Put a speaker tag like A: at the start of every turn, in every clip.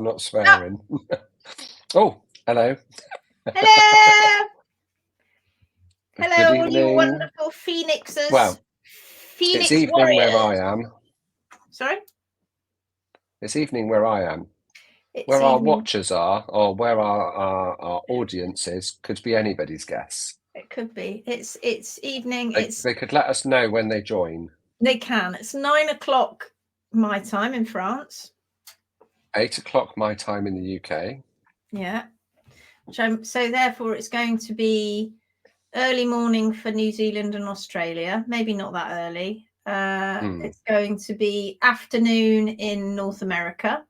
A: not swearing. Oh, hello.
B: Hello.
A: Good
B: Hello, all you
A: evening.
B: wonderful phoenixes.
A: Well,
B: Phoenix
A: it's evening
B: warriors.
A: where I am.
B: Sorry?
A: It's evening where I am.
B: It's
A: Where our
B: evening.
A: watchers are, or where our audience is, could be anybody's guess.
B: It could be. It's evening.
A: They could let us know when they join.
B: They can. It's 9 o'clock my time in France.
A: 8 o'clock my time in the UK.
B: Yeah. So therefore it's going to be early morning for New Zealand and Australia. Maybe not that early. It's going to be afternoon in North America.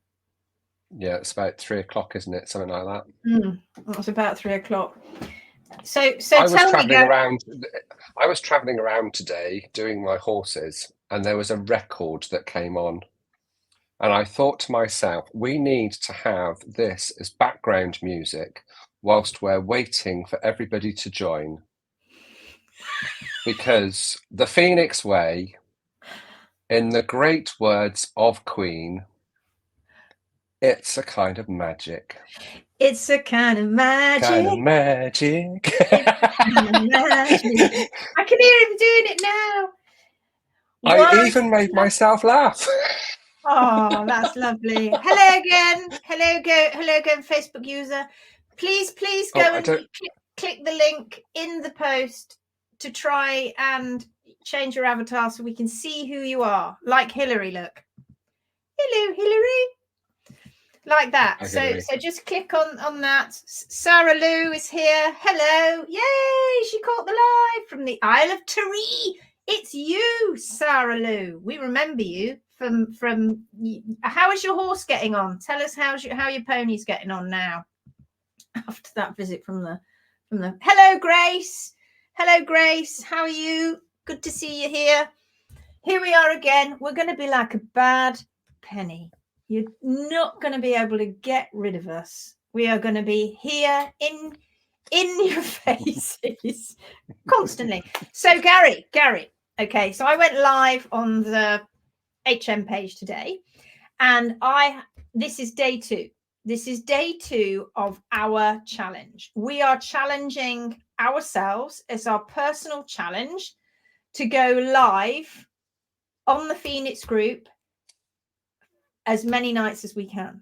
A: Yeah, it's about 3 o'clock, isn't it? Something like that.
B: It's about 3 o'clock. So
A: I was traveling around today doing my horses, and there was a record that came on. And I thought to myself, we need to have this as background music whilst we're waiting for everybody to join. Because the Phoenix Way, in the great words of Queen, it's a kind of magic.
B: It's a kind of magic.
A: Kind of magic.
B: Kind of magic. I can hear him doing it now.
A: I even made myself laugh.
B: Oh, that's lovely. Hello again. Hello again, Facebook user. Please go and click the link in the post to try and change your avatar so we can see who you are. Like Hillary, look. Hello, Hillary. Like that.
A: Hi,
B: so just click on that. Sarah Lou is here. Hello. Yay, she caught the live from the Isle of Taree. It's you, Sarah Lou. We remember you from how is your horse getting on? Tell us how your pony's getting on now after that visit from the Hello Grace. How are you? Good to see you here. Here we are again. We're going to be like a bad penny. You're not going to be able to get rid of us. We are going to be here in your faces constantly. So Garry. Okay, so I went live on the HM page today, and this is day 2. This is day 2 of our challenge. We are challenging ourselves as our personal challenge to go live on the Phoenix group as many nights as we can.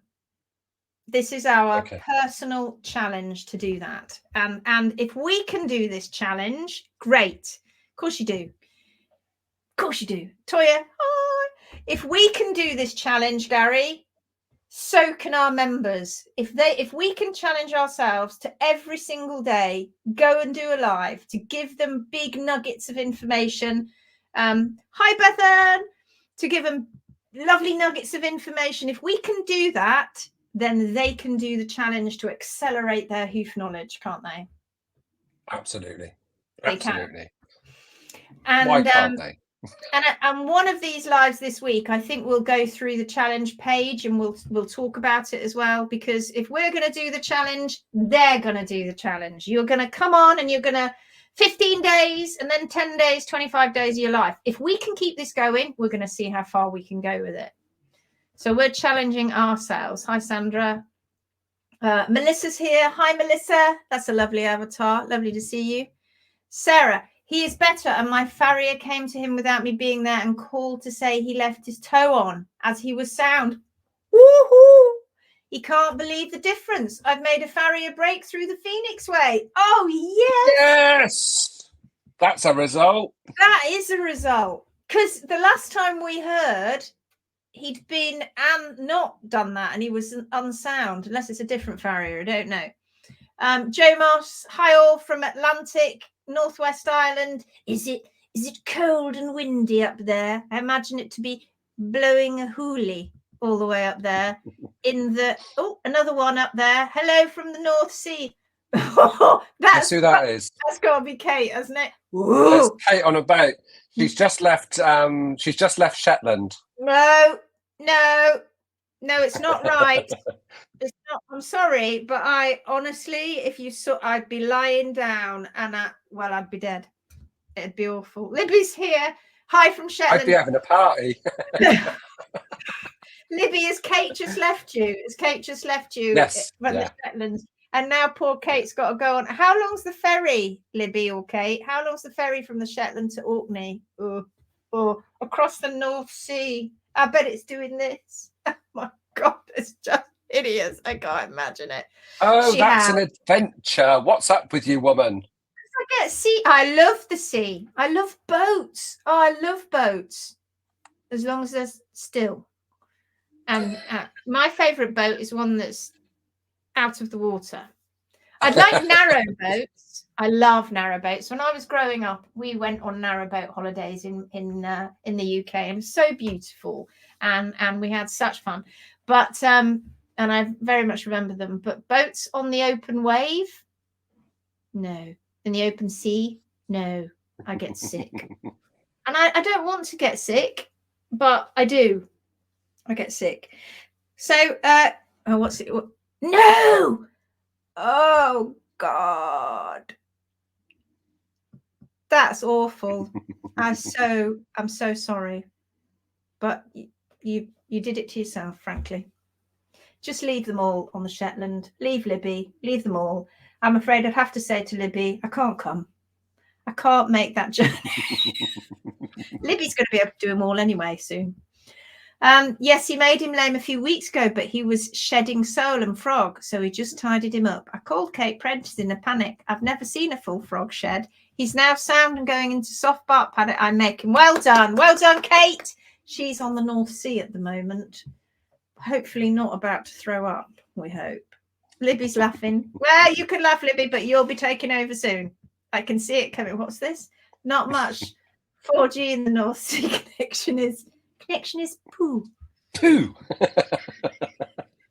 B: This is our personal challenge to do that. And if we can do this challenge, great. Of course you do. Toya, hi. If we can do this challenge, Garry, so can our members. If we can challenge ourselves to every single day go and do a live to give them big nuggets of information. Hi Bethan, to give them lovely nuggets of information. If we can do that, then they can do the challenge to accelerate their hoof knowledge, can't they?
A: Absolutely.
B: They can. And
A: why can't they?
B: And one of these lives this week, I think we'll go through the challenge page and we'll talk about it as well, because if we're going to do the challenge, they're going to do the challenge. You're going to come on and you're going to 15 days and then 10 days, 25 days of your life. If we can keep this going, we're going to see how far we can go with it. So we're challenging ourselves. Hi, Sandra. Melissa's here. Hi, Melissa. That's a lovely avatar. Lovely to see you. Sarah. He is better, and my farrier came to him without me being there and called to say he left his toe on as he was sound. Woohoo! He can't believe the difference. I've made a farrier break through the Phoenix Way. Oh, yes!
A: Yes! That's a result.
B: That is a result. Because the last time we heard, he'd been and not done that, and he was unsound, unless it's a different farrier. I don't know. Joe Moss, hi all from Atlantic. Northwest Island. Is it cold and windy up there? I imagine it to be blowing a hoolie all the way up there in the another one up there. Hello from the North Sea.
A: That's who that is.
B: That's got to be Kate, hasn't it?
A: There's Kate on a boat. She's just left Shetland.
B: No, it's not right. It's not. I'm sorry, but I honestly, if you saw, I'd be lying down and I'd be dead. It'd be awful. Libby's here. Hi from Shetland.
A: I'd be having a party.
B: Libby, has Kate just left you? Has Kate just left you?
A: Yes.
B: From
A: Yeah.
B: the Shetlands? And now poor Kate's got to go on. How long's the ferry, Libby or Kate? How long's the ferry from the Shetland to Orkney? Or across the North Sea? I bet it's doing this. Oh my God, it's just hideous. I can't imagine it.
A: Oh, that's an adventure. What's up with you, woman?
B: I get sea. I love the sea. I love boats. Oh, I love boats. As long as they're still. And my favourite boat is one that's out of the water. I'd like narrow boats. I love narrow boats. When I was growing up, we went on narrow boat holidays in the UK. It was so beautiful, and we had such fun. But and I very much remember them. But boats on the open wave, no. In the open sea, no. I get sick, and I don't want to get sick, but I do. I get sick. So, oh, what's it? No! Oh, God. That's awful. I'm so sorry. But you did it to yourself, frankly. Just leave them all on the Shetland. Leave Libby. Leave them all. I'm afraid I'd have to say to Libby, I can't come. I can't make that journey. Libby's going to be able to do them all anyway soon. Yes, he made him lame a few weeks ago, but he was shedding sole and frog, so he just tidied him up. I called Kate Prentice in a panic. I've never seen a full frog shed. He's now sound and going into soft bark paddock. I make him. Well done, Kate. She's on the North Sea at the moment. Hopefully not about to throw up, we hope. Libby's laughing. Well, you can laugh, Libby, but you'll be taking over soon. I can see it coming. What's this? Not much. 4G in the North Sea connection is poo.
A: Poo.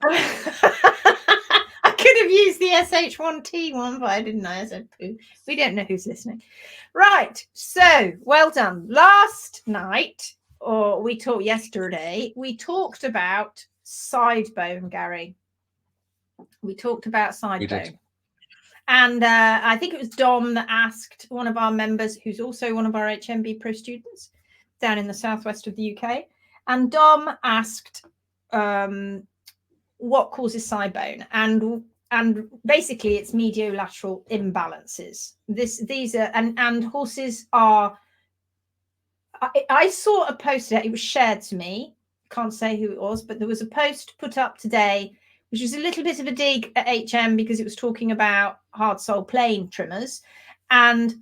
B: I could have used the SH1T one, but I didn't know. I said poo. We don't know who's listening. Right. So, well done. Last night, or we talked yesterday, we talked about side bone, Garry. We talked about side bone. And I think it was Dom that asked one of our members, who's also one of our HMB Pro students down in the southwest of the UK. And Dom asked what causes side bone. And basically it's mediolateral imbalances. These are, and horses are, I saw a post today, it was shared to me. Can't say who it was, but there was a post put up today, which was a little bit of a dig at HM because it was talking about hard sole plane trimmers, and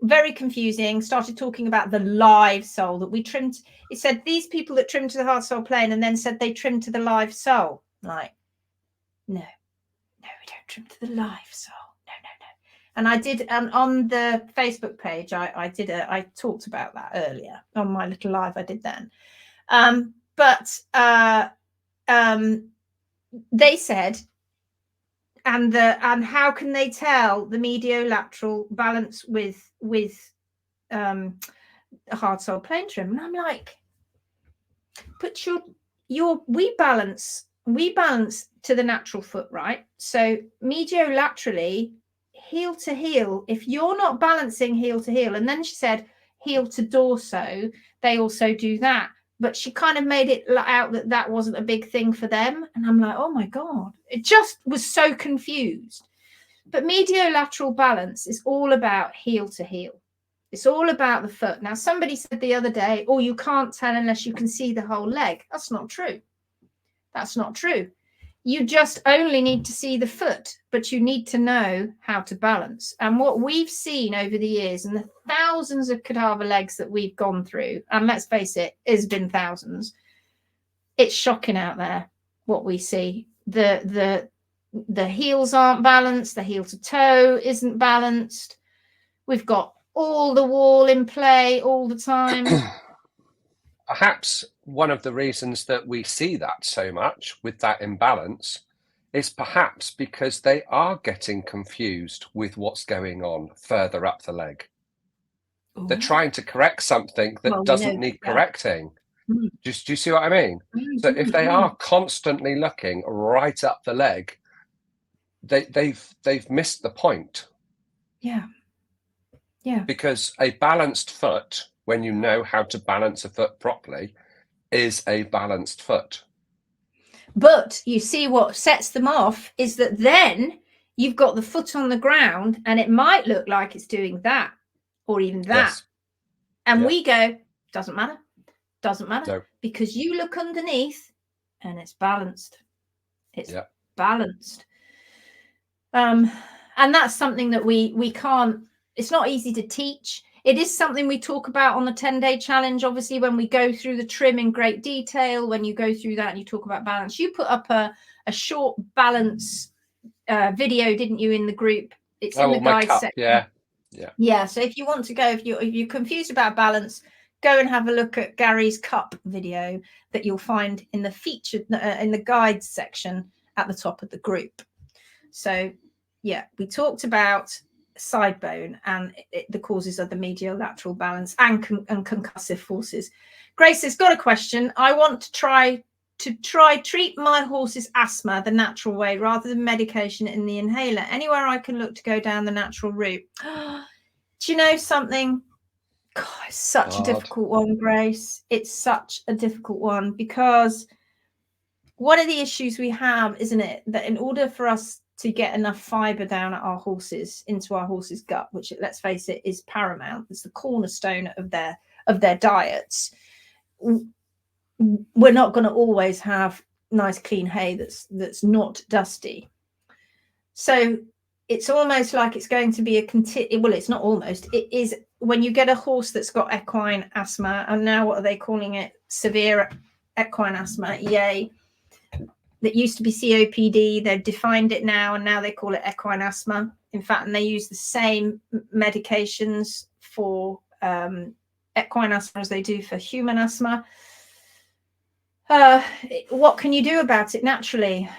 B: very confusing. Started talking about the live sole that we trimmed. It said these people that trimmed to the hard sole plane, and then said they trimmed to the live sole. Like, no, we don't trim to the live sole. No. And I did on the Facebook page. I talked about that earlier on my little live I did then. They said, and how can they tell the mediolateral balance with a hard sole plane trim? And I'm like, but we balance to the natural foot, right? So mediolaterally, heel to heel, if you're not balancing heel to heel, and then she said heel to dorso, they also do that. But she kind of made it out that wasn't a big thing for them. And I'm like, oh my God, it just was so confused. But mediolateral balance is all about heel to heel. It's all about the foot. Now, somebody said the other day, oh, you can't tell unless you can see the whole leg. That's not true. That's not true. You just only need to see the foot, but you need to know how to balance. And what we've seen over the years and the thousands of cadaver legs that we've gone through, and let's face it, it's been thousands. It's shocking out there what we see. The heels aren't balanced. The heel to toe isn't balanced. We've got all the wall in play all the time.
A: Perhaps one of the reasons that we see that so much with that imbalance is perhaps because they are getting confused with what's going on further up the leg. Ooh. They're trying to correct something that doesn't need correcting. Do you see what I mean? So if they are constantly looking right up the leg, they've missed the point.
B: Yeah.
A: Because a balanced foot, when you know how to balance a foot properly, is a balanced foot.
B: But you see, what sets them off is that then you've got the foot on the ground and it might look like it's doing that or even that.
A: Yes.
B: And
A: Yeah.
B: we go, doesn't matter,
A: No.
B: because you look underneath and it's balanced. It's balanced. And that's something that we can't, it's not easy to teach. It is something we talk about on the 10-day challenge. Obviously, when we go through the trim in great detail, when you go through that and you talk about balance, you put up a short balance video, didn't you, in the group? It's in the guide section. Yeah. So if you want to go, if you're confused about balance, go and have a look at Gary's cup video that you'll find in the featured in the guides section at the top of the group. So yeah, we talked about side bone and the causes of the mediolateral balance and concussive forces. Grace has got a question. I want to try treat my horse's asthma the natural way rather than medication in the inhaler. Anywhere I can look to go down the natural route. Do you know something? God, it's such a difficult one, Grace. It's such a difficult one, because one of the issues we have, isn't it, that in order for us to get enough fiber down at our horses, into our horse's gut, which, let's face it, is paramount, it's the cornerstone of their diets, we're not going to always have nice clean hay that's not dusty. So it's almost like it's going to be it's not almost, it is, when you get a horse that's got equine asthma, and now what are they calling it? Severe equine asthma, EA. That used to be COPD, they've defined it now, and now they call it equine asthma. In fact, and they use the same medications for equine asthma as they do for human asthma. What can you do about it naturally?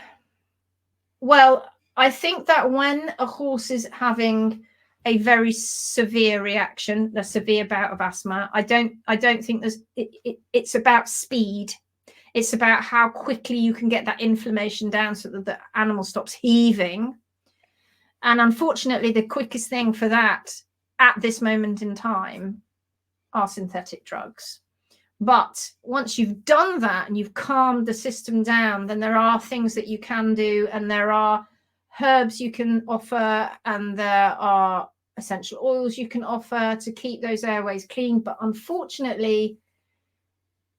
B: Well, I think that when a horse is having a very severe reaction, a severe bout of asthma, I don't think it's about speed. It's about how quickly you can get that inflammation down so that the animal stops heaving. And unfortunately, the quickest thing for that at this moment in time are synthetic drugs. But once you've done that and you've calmed the system down, then there are things that you can do, and there are herbs you can offer, and there are essential oils you can offer to keep those airways clean. But unfortunately,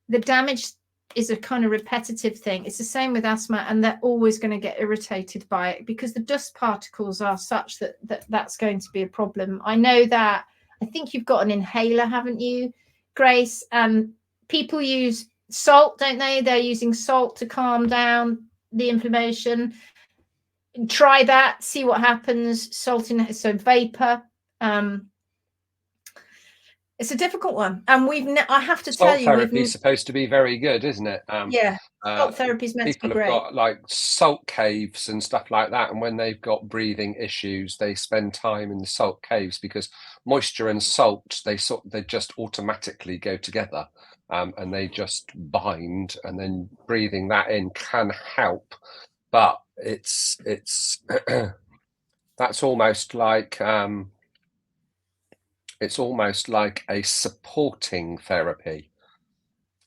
B: the damage is a kind of repetitive thing. It's the same with asthma, and they're always going to get irritated by it because the dust particles are such that's going to be a problem. I know that. I think you've got an inhaler, haven't you, Grace? People use salt, don't they? They're using salt to calm down the inflammation. Try that, see what happens. Salt in, so vapor. It's a difficult one, and I have to tell you,
A: salt therapy is supposed to be very good, isn't it?
B: Yeah, salt therapy is meant to be great.
A: People have got like salt caves and stuff like that, and when they've got breathing issues, they spend time in the salt caves because moisture and salt they just automatically go together, and they just bind, and then breathing that in can help, but it's that's almost like it's almost like a supporting therapy,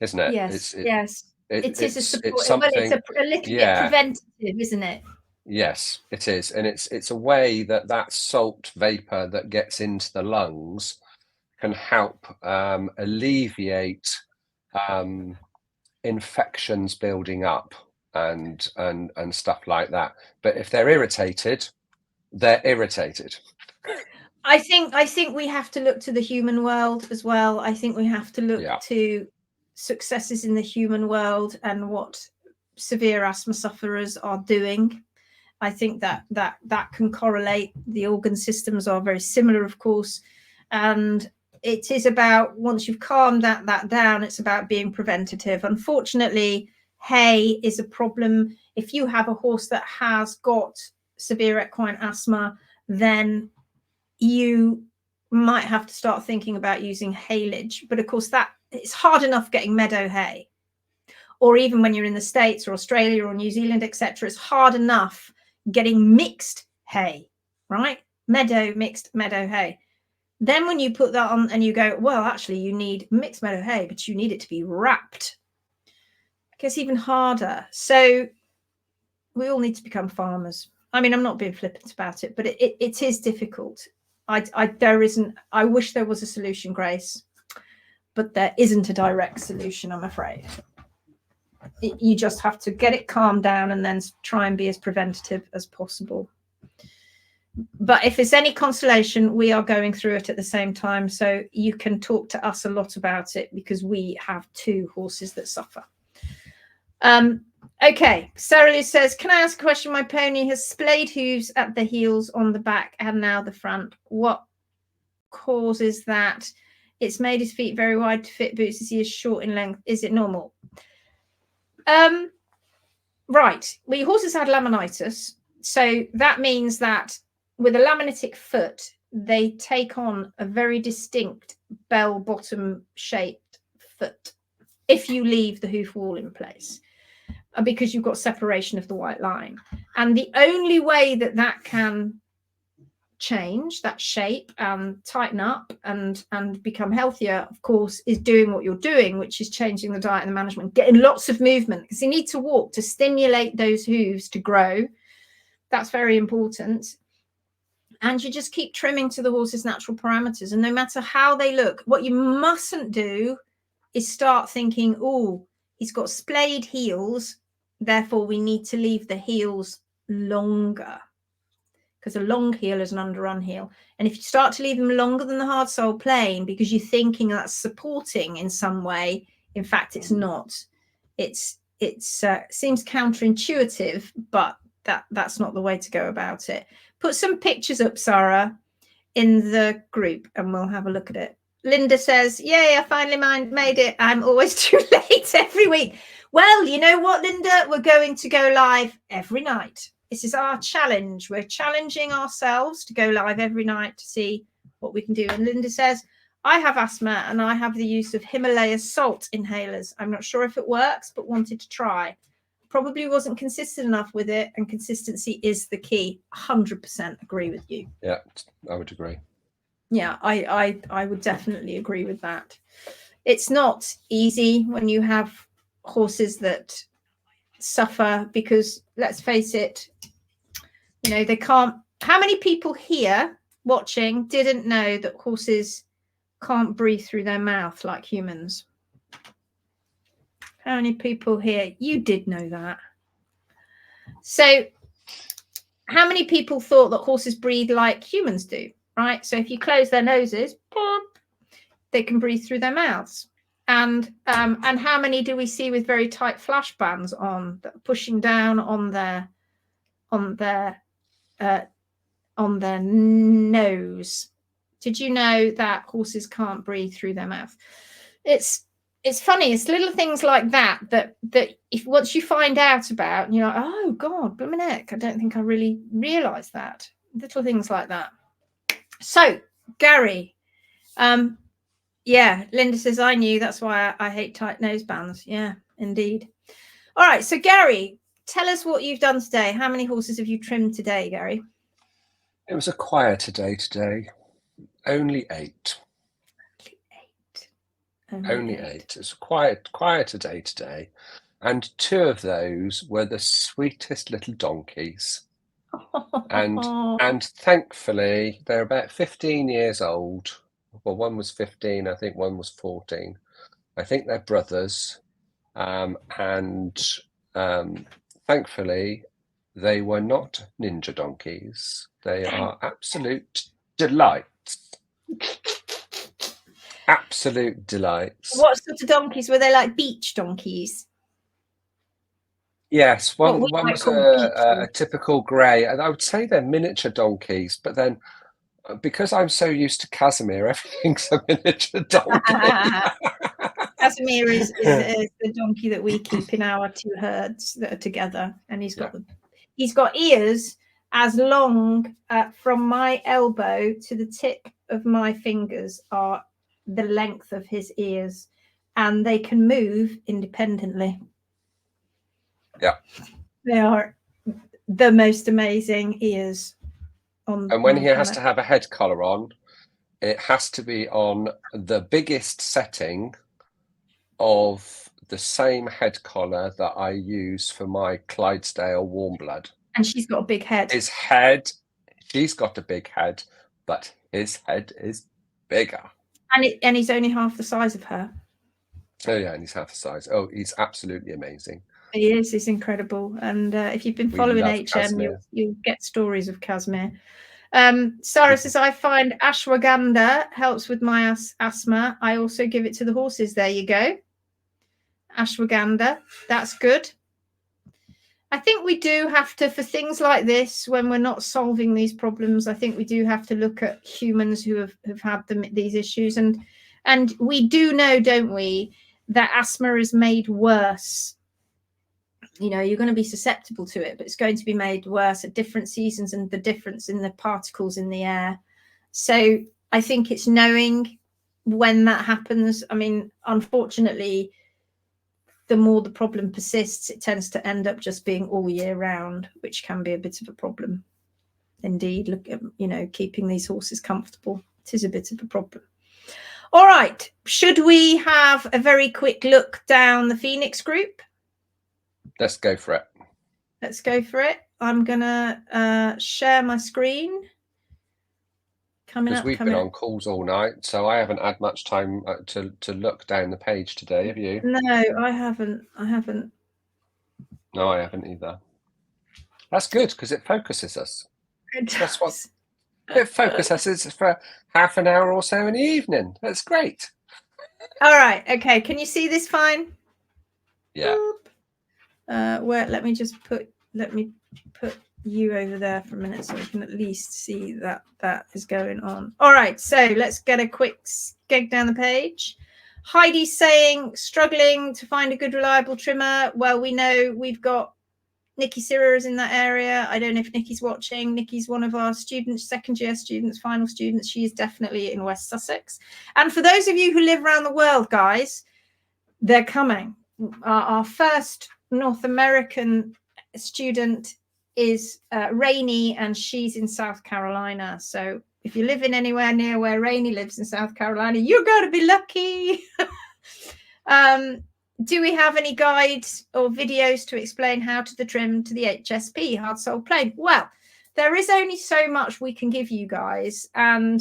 A: isn't it?
B: Yes, yes. It is a support.
A: It's something,
B: well, it's a little bit preventative, isn't it?
A: Yes, it is. And it's a way that salt vapor that gets into the lungs can help alleviate infections building up and stuff like that. But if they're irritated, they're irritated.
B: I think we have to look to the human world as well. I think we have to look to successes in the human world and what severe asthma sufferers are doing. I think that can correlate. The organ systems are very similar, of course, and it is about, once you've calmed that down, it's about being preventative. Unfortunately, hay is a problem. If you have a horse that has got severe equine asthma, then you might have to start thinking about using haylage. But of course, that it's hard enough getting meadow hay, or even when you're in the States or Australia or New Zealand, etc. It's hard enough getting mixed hay, right? Mixed meadow hay. Then when you put that on and you go, well, actually you need mixed meadow hay, but you need it to be wrapped. gets even harder. So we all need to become farmers. I mean, I'm not being flippant about it, but it is difficult. I wish there was a solution, Grace, but there isn't a direct solution, I'm afraid. You just have to get it calmed down and then try and be as preventative as possible. But if it's any consolation, we are going through it at the same time. So you can talk to us a lot about it because we have 2 horses that suffer. Okay, Sarah Lou says, can I ask a question? My pony has splayed hooves at the heels, on the back, and now the front. What causes that? It's made his feet very wide to fit boots as he is short in length. Is it normal? Right. Well, your horses had laminitis. So that means that with a laminitic foot, they take on a very distinct bell-bottom shaped foot if you leave the hoof wall in place, because you've got separation of the white line. And the only way that that can change that shape and tighten up and become healthier, of course, is doing what you're doing, which is changing the diet and the management, getting lots of movement, because you need to walk to stimulate those hooves to grow. That's very important. And you just keep trimming to the horse's natural parameters. And no matter how they look, what you mustn't do is start thinking, oh, he's got splayed heels, therefore we need to leave the heels longer, because a long heel is an underrun heel. And if you start to leave them longer than the hard sole plane because you're thinking that's supporting in some way, in fact, it's not. It seems counterintuitive, but that's not the way to go about it. Put some pictures up, Sarah, in the group, and we'll have a look at it. Linda says, yay, I finally made it. I'm always too late every week. Well, you know what, Linda? We're going to go live every night. This is our challenge. We're challenging ourselves to go live every night to see what we can do. And Linda says, I have asthma and I have the use of Himalaya salt inhalers. I'm not sure if it works, but wanted to try. Probably wasn't consistent enough with it, and consistency is the key. 100% agree with you.
A: Yeah, I would agree.
B: Yeah, I would definitely agree with that. It's not easy when you have horses that suffer, because let's face it, you know, they can't. How many people here watching didn't know that horses can't breathe through their mouth like humans? How many people here? You did know that. So how many people thought that horses breathe like humans do, right? So if you close their noses, they can breathe through their mouths. And how many do we see with very tight flash bands on, pushing down on their nose? Did you know that horses can't breathe through their mouth? It's funny. It's little things like that if once you find out about, you're like, oh God, blooming heck, I don't think I really realised that. Little things like that. So, Garry, yeah, Linda says, I knew, that's why I hate tight nose bands. Yeah, indeed. All right, so Garry, tell us what you've done today. How many horses have you trimmed today, Garry?
A: It was a quieter day today. Only 8. Only 8. It was a quieter day today. And 2 of those were the sweetest little donkeys. And thankfully, they're about 15 years old. Well, one was 15, I think one was 14. I think they're brothers. Thankfully, they were not ninja donkeys. They are absolute delights. Absolute delights.
B: What sort of donkeys? Were they like beach donkeys?
A: Yes, one was a typical grey, and I would say they're miniature donkeys, but then because I'm so used to Casimir, everything's a miniature donkey.
B: Casimir is the donkey that we keep in our 2 herds that are together, and he's got ears as long from my elbow to the tip of my fingers are the length of his ears, and they can move independently.
A: Yeah,
B: they are the most amazing ears.
A: And when he has to have a head collar on, it has to be on the biggest setting of the same head collar that I use for my Clydesdale warm blood.
B: And she's got a big head.
A: His head, she's got a big head, but his head is bigger.
B: And he's only half the size of her.
A: Oh yeah, and he's half the size. Oh, he's absolutely amazing.
B: He is. He's incredible. And if you've been following HM, you'll get stories of Casimir. Sarah says, I find ashwagandha helps with my asthma. I also give it to the horses. There you go. Ashwagandha. That's good. I think we do have to, for things like this, when we're not solving these problems, I think we do have to look at humans who have had these issues. And we do know, don't we, that asthma is made worse. You know, you're going to be susceptible to it, but it's going to be made worse at different seasons and the difference in the particles in the air. So I think it's knowing when that happens. I mean, unfortunately, the more the problem persists, it tends to end up just being all year round, which can be a bit of a problem. Indeed, look at, you know, keeping these horses comfortable. It is a bit of a problem. All right. Should we have a very quick look down the Phoenix group?
A: Let's go for it.
B: Let's go for it. I'm going to share my screen.
A: Because we've been on calls all night, so I haven't had much time to look down the page today, have you?
B: No, I haven't.
A: No, I haven't either. That's good, because it focuses us. That's what it focuses us for half an hour or so in the evening. That's great.
B: All right. Okay. Can you see this fine?
A: Yeah.
B: Let me put you over there for a minute so we can at least see that is going on. All right, so let's get a quick skeg down the page. Heidi's saying, struggling to find a good reliable trimmer. Well, we know we've got Nikki Sirers in that area. I don't know if Nikki's watching. Nikki's one of our students, second year students, final students. She is definitely in West Sussex. And for those of you who live around the world, guys, they're coming. Our first North American student is Rainey, and she's in South Carolina. So if you're living anywhere near where Rainey lives in South Carolina, you're going to be lucky. Do we have any guides or videos to explain how to trim to the HSP, hard sole plane? Well, there is only so much we can give you guys, and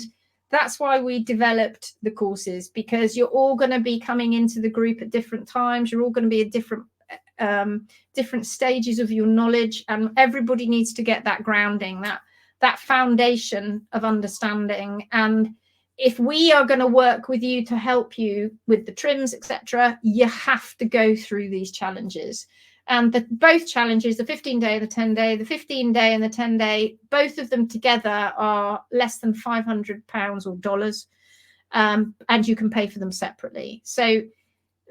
B: that's why we developed the courses, because you're all going to be coming into the group at different times. You're all going to be at different stages of your knowledge, and everybody needs to get that grounding, that foundation of understanding. And if we are going to work with you to help you with the trims, etc., you have to go through these challenges. And both challenges, the 15-day and the 10-day, the 15-day and the 10-day, both of them together are less than £500 or dollars, and you can pay for them separately. So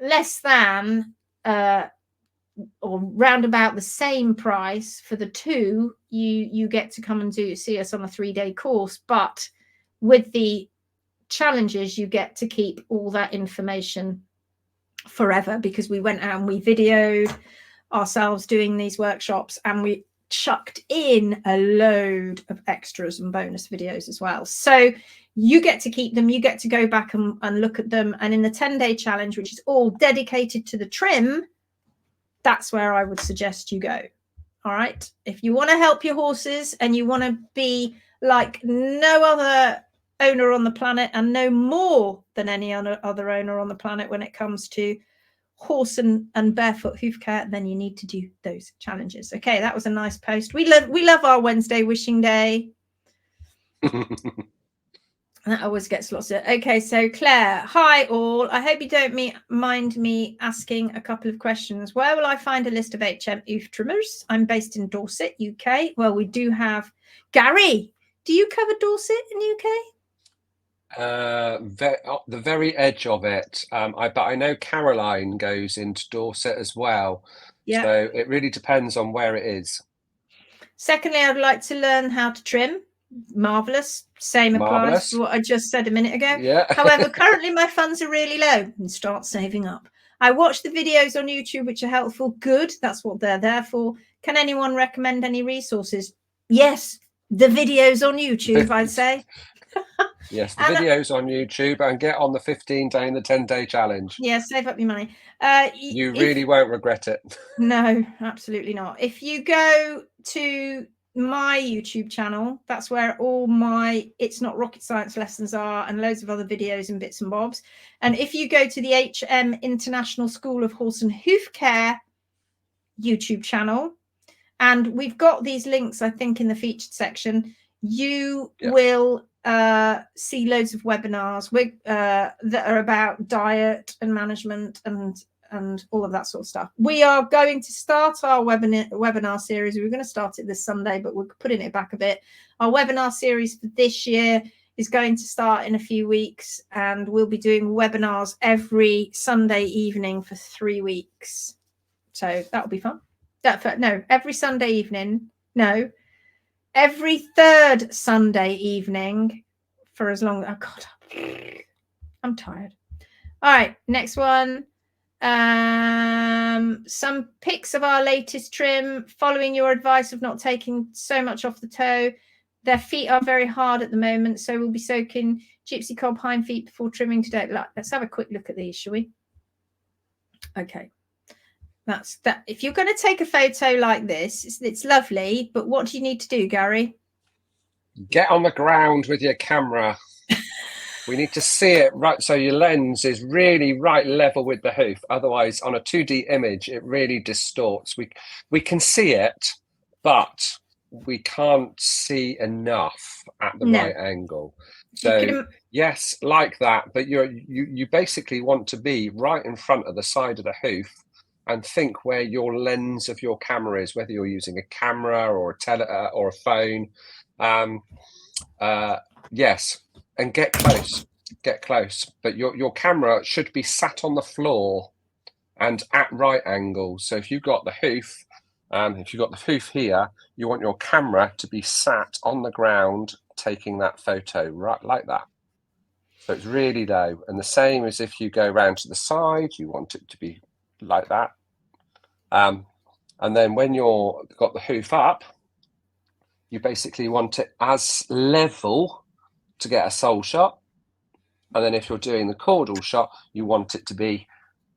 B: less than or round about the same price for the two, you get to come and see us on a 3-day course. But with the challenges, you get to keep all that information forever, because we went out and we videoed ourselves doing these workshops, and we chucked in a load of extras and bonus videos as well. So you get to keep them, you get to go back and look at them. And in the 10-day challenge, which is all dedicated to the trim, that's where I would suggest you go. All right. If you want to help your horses and you want to be like no other owner on the planet, and no more than any other owner on the planet when it comes to horse and barefoot hoof care, then you need to do those challenges. Okay, that was a nice post. We love our Wednesday wishing day. That always gets lots of. Okay, so Claire, hi all. I hope you don't mind me asking a couple of questions. Where will I find a list of HM hoof trimmers? I'm based in Dorset, UK. Well, we do have Garry. Do you cover Dorset in UK?
A: The very edge of it. But I know Caroline goes into Dorset as well. Yeah. So it really depends on where it is.
B: Secondly, I'd like to learn how to trim. Marvelous. Same applies to what I just said a minute ago.
A: Yeah.
B: However, currently my funds are really low, and start saving up. I watch the videos on YouTube, which are helpful. Good. That's what they're there for. Can anyone recommend any resources? Yes, the videos on YouTube, I'd say.
A: Yes, the
B: And
A: video's on YouTube, and get on the 15-day and the 10-day challenge.
B: yeah, save up your money.
A: You really won't regret it.
B: No, absolutely not. If you go to my YouTube channel, that's where all my It's Not Rocket Science lessons are, and loads of other videos and bits and bobs. And if you go to the HM International School of Horse and Hoof Care YouTube channel, and we've got these links, I think, in the featured section, you will see loads of webinars that are about diet and management and all of that sort of stuff. We are going to start our webinar series. We were going to start it this Sunday, but we're putting it back a bit. Our webinar series for this year is going to start in a few weeks, and we'll be doing webinars every Sunday evening for 3 weeks. So that'll be fun. Every Sunday evening. No, every third Sunday evening for as long. Oh God, I'm tired. All right, next one. Some pics of our latest trim, following your advice of not taking so much off the toe. Their feet are very hard at the moment, so we'll be soaking gypsy cob hind feet before trimming today. Let's have a quick look at these, shall we? Okay. That's that. If you're going to take a photo like this, it's lovely, but what do you need to do, Gary?
A: Get on the ground with your camera. We need to see it right, so your lens is really right level with the hoof. Otherwise, on a 2D image, it really distorts. We can see it, but we can't see enough at the right angle. So yes, like that, but you basically want to be right in front of the side of the hoof and think where your lens of your camera is, whether you're using a camera or a phone. Yes, and get close. But your camera should be sat on the floor and at right angles. So if you've got the hoof, here, you want your camera to be sat on the ground, taking that photo right like that. So it's really low. And the same as if you go around to the side, you want it to be like that. And then when you've got the hoof up, you basically want it as level to get a sole shot. And then if you're doing the caudal shot, you want it to be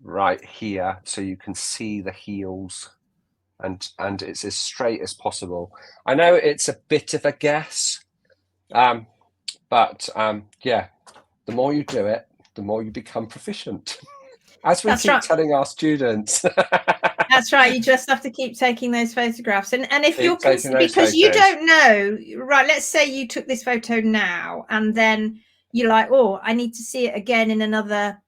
A: right here so you can see the heels and it's as straight as possible. I know it's a bit of a guess, but yeah, the more you do it, the more you become proficient. As we keep telling our students.
B: That's right. You just have to keep taking those photographs. And if you're because you don't know, right, let's say you took this photo now and then you're like, oh, I need to see it again in another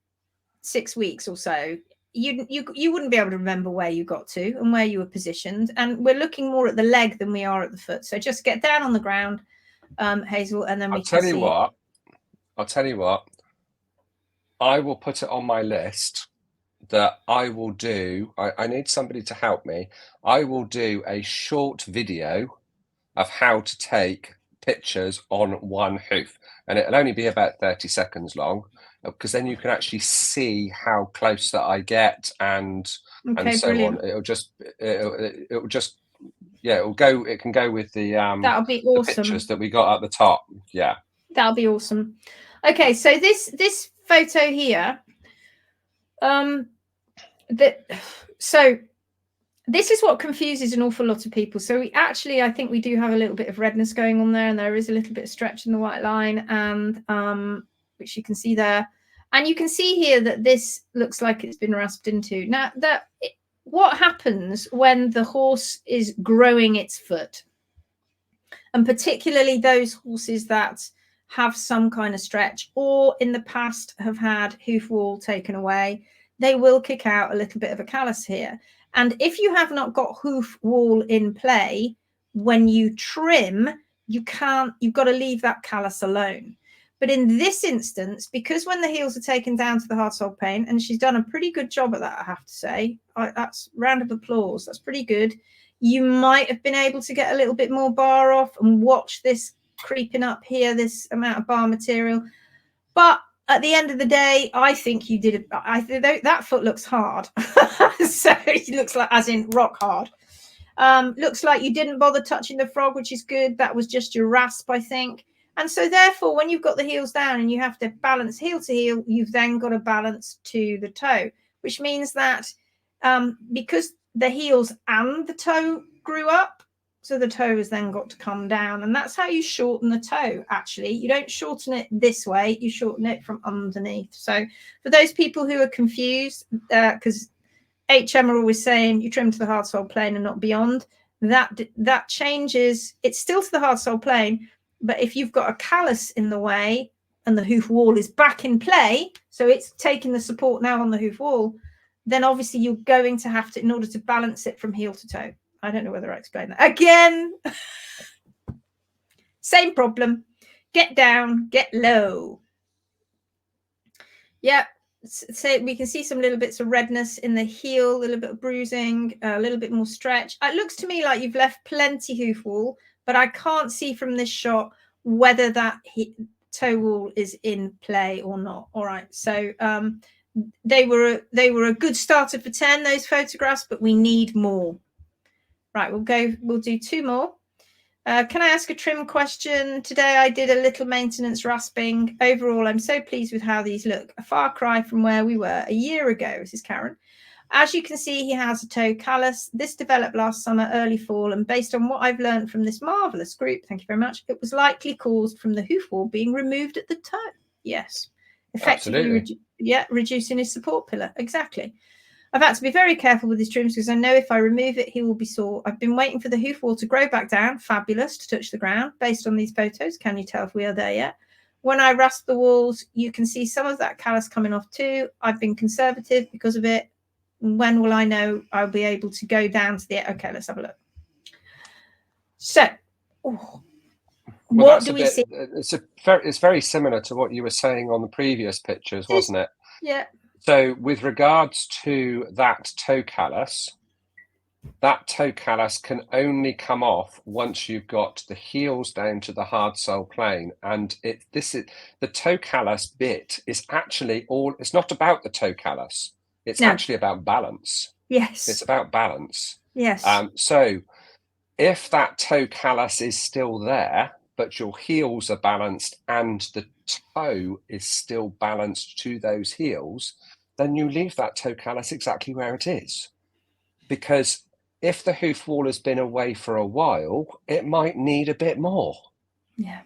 B: 6 weeks or so. You wouldn't be able to remember where you got to and where you were positioned. And we're looking more at the leg than we are at the foot. So just get down on the ground, Hazel, and then I'll tell you
A: what. I will put it on my list that I will do. I need somebody to help me. I will do a short video of how to take pictures on one hoof, and it'll only be about 30 seconds long, because then you can actually see how close that I get and so brilliant. On. It'll just go. It can go with the
B: that'll be awesome.
A: The pictures that we got at the top. Yeah,
B: that'll be awesome. Okay, so this photo here, so this is what confuses an awful lot of people. So I think we do have a little bit of redness going on there, and there is a little bit of stretch in the white line, and which you can see there. And you can see here that this looks like it's been rasped into. Now, what happens when the horse is growing its foot? And particularly those horses that have some kind of stretch or in the past have had hoof wall taken away, they will kick out a little bit of a callus here. And if you have not got hoof wall in play, when you trim, you've got to leave that callus alone. But in this instance, because when the heels are taken down to the hard sole pane, and she's done a pretty good job at that, I have to say, that's round of applause. That's pretty good. You might have been able to get a little bit more bar off and watch this creeping up here, this amount of bar material. But at the end of the day, I think you did it. That foot looks hard. So it looks like, as in rock hard. Looks like you didn't bother touching the frog, which is good. That was just your rasp, I think. And so therefore, when you've got the heels down and you have to balance heel to heel, you've then got to balance to the toe, which means that because the heels and the toe grew up, so the toe has then got to come down. And that's how you shorten the toe, actually. You don't shorten it this way, you shorten it from underneath. So for those people who are confused, because HM are always saying you trim to the hard sole plane and not beyond, that changes. It's still to the hard sole plane, but if you've got a callus in the way and the hoof wall is back in play, so it's taking the support now on the hoof wall, then obviously you're going to have to, in order to balance it from heel to toe. I don't know whether I explained that. Again, same problem. Get down, get low. Yeah, so we can see some little bits of redness in the heel, a little bit of bruising, a little bit more stretch. It looks to me like you've left plenty hoof wall, but I can't see from this shot whether that toe wall is in play or not. All right, so they were a good starter for 10, those photographs, but we need more. Right, we'll do 2 more. Can I ask a trim question? Today I did a little maintenance rasping. Overall, I'm so pleased with how these look. A far cry from where we were a year ago. This is Karen. As you can see, he has a toe callus. This developed last summer, early fall, and based on what I've learned from this marvellous group, thank you very much, it was likely caused from the hoof wall being removed at the toe. Yes. Effectively, reducing his support pillar. Exactly. I've had to be very careful with his trims because I know if I remove it, he will be sore. I've been waiting for the hoof wall to grow back down. Fabulous, to touch the ground. Based on these photos, can you tell if we are there yet? When I rasp the walls, you can see some of that callus coming off too. I've been conservative because of it. When will I know I'll be able to go down to the... Okay, let's have a look. So, what do we see?
A: It's very similar to what you were saying on the previous pictures, wasn't it?
B: Yeah.
A: So with regards to that toe callus can only come off once you've got the heels down to the hard sole plane. And the toe callus bit is actually it's not about the toe callus. It's actually about balance.
B: Yes.
A: It's about balance.
B: Yes.
A: So if that toe callus is still there, but your heels are balanced and the toe is still balanced to those heels, then you leave that toe callus exactly where it is. Because if the hoof wall has been away for a while, it might need a bit more.
B: Yeah.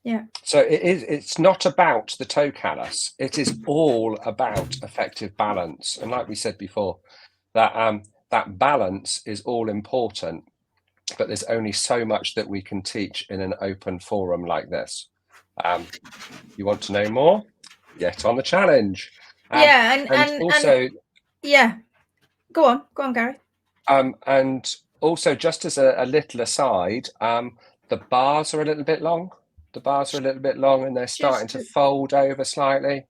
B: Yeah.
A: So it's not about the toe callus. It is all about effective balance. And like we said before, that balance is all important, but there's only so much that we can teach in an open forum like this. You want to know more? Get on the challenge.
B: And
A: also,
B: yeah, go on, Gary.
A: And also, just as a little aside, the bars are a little bit long. And they're starting to fold over slightly.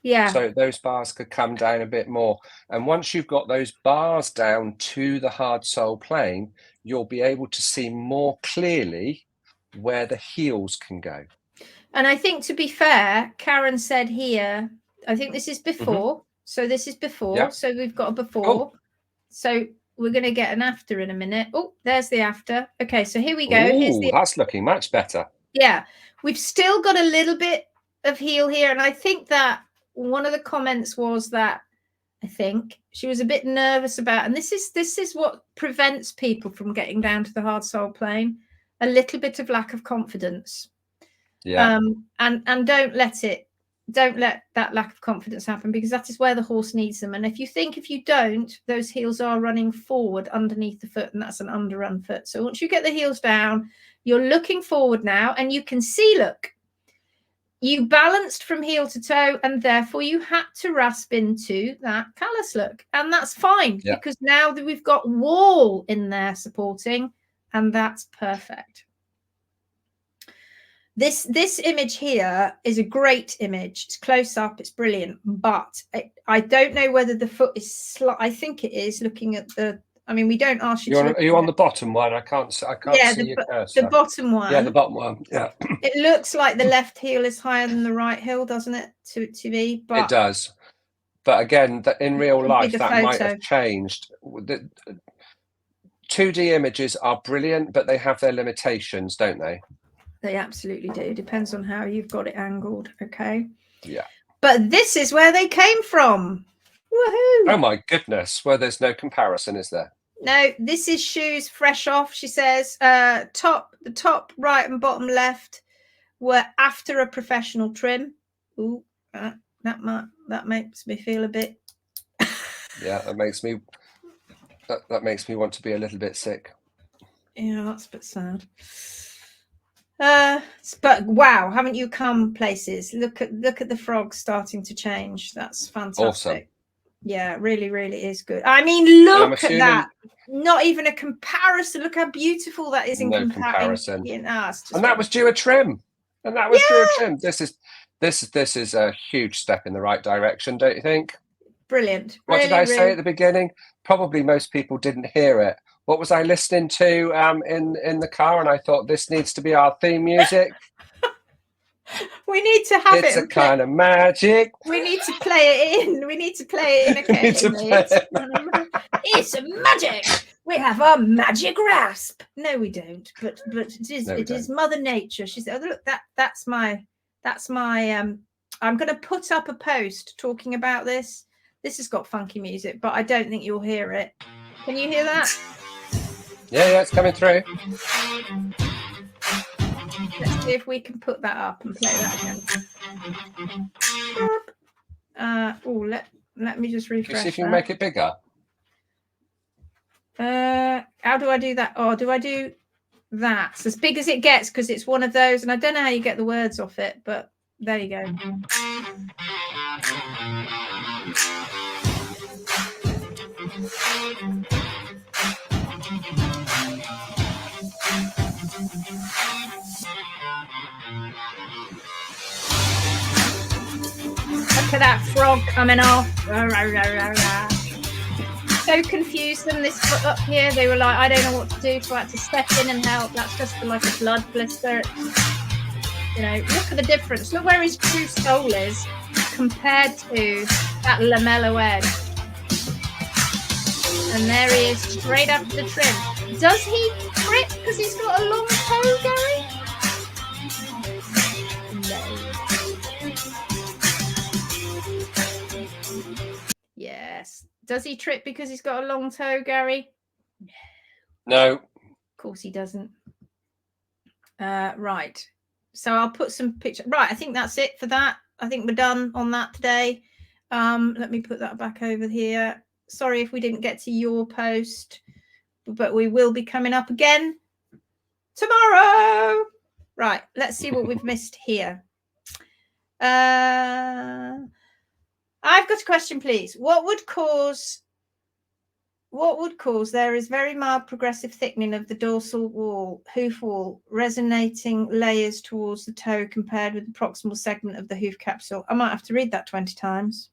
B: Yeah.
A: So those bars could come down a bit more. And once you've got those bars down to the hard sole plane, you'll be able to see more clearly where the heels can go.
B: And I think, to be fair, Karen said here, I think this is before. Mm-hmm. So this is before. Yep. So we've got a before. Oh. So we're going to get an after in a minute. Oh, there's the after. Okay, so here we go.
A: Ooh, that's looking much better.
B: Yeah, we've still got a little bit of heel here. And I think that one of the comments was that I think she was a bit nervous about, and this is what prevents people from getting down to the hard sole plane, a little bit of lack of confidence.
A: Yeah.
B: And don't let that lack of confidence happen, because that is where the horse needs them. And if you don't, those heels are running forward underneath the foot, and that's an underrun foot. So once you get the heels down, you're looking forward now, and you can see, look, you balanced from heel to toe, and therefore you had to rasp into that callus look. And that's fine, because now that we've got wall in there supporting, and that's perfect. This image here is a great image. It's close up. It's brilliant. But I don't know whether the foot is I think it is, looking at the... I mean, we don't ask you
A: Are you on the bottom one? I can't see your cursor.
B: The bottom one.
A: Yeah, the bottom one. Yeah.
B: It looks like the left heel is higher than the right heel, doesn't it? To me, but
A: it does. But again, in real life, that might have changed. The 2D images are brilliant, but they have their limitations, don't they?
B: They absolutely do. Depends on how you've got it angled. Okay.
A: Yeah.
B: But this is where they came from. Woohoo!
A: Oh my goodness. Well, there's no comparison, is there?
B: No, this is shoes fresh off. She says, the top right and bottom left were after a professional trim. Ooh, that makes me feel a bit.
A: Yeah, that makes me want to be a little bit sick.
B: Yeah, that's a bit sad. But wow, haven't you come places? Look at the frogs starting to change. That's fantastic.
A: Awesome.
B: Yeah, really, really is good. I mean, look at that. Not even a comparison. Look how beautiful that is in comparison.
A: And that was due a trim. This is a huge step in the right direction, don't you think?
B: Brilliant.
A: What did I say at the beginning? Probably most people didn't hear it. What was I listening to in the car? And I thought, this needs to be our theme music.
B: We need to have
A: it's a kind of magic.
B: We need to play it in. We need to play it in occasionally. It's a magic. We have our magic rasp. No, we don't. But it is Mother Nature. She said, "Oh, look, that's my. I'm going to put up a post talking about this. This has got funky music, but I don't think you'll hear it. Can you hear that?
A: Yeah, it's coming through.
B: Let's see if we can put that up and play that again. Let me just refresh.
A: Can you see if you can make it bigger?
B: How do I do that? Oh, do I do that? It's as big as it gets because it's one of those, and I don't know how you get the words off it, but there you go. Look at that frog coming off. So confused them this foot up here. They were like, I don't know what to do, so I had to step in and help. That's just like a blood blister. You know, look at the difference. Look where his true sole is compared to that lamello edge. And there he is, straight after the trim. Does he trip because he's got a long toe, Gary? No. Yes. Does he trip because he's got a long toe, Gary?
A: No.
B: Of course he doesn't. Right. So I'll put some pictures. Right, I think that's it for that. I think we're done on that today. Let me put that back over here. Sorry if we didn't get to your post, but we will be coming up again tomorrow. Right, let's see what we've missed here. I've got a question, please. What would cause there is very mild progressive thickening of the dorsal wall, hoof wall, resonating layers towards the toe compared with the proximal segment of the hoof capsule. I might have to read that 20 times.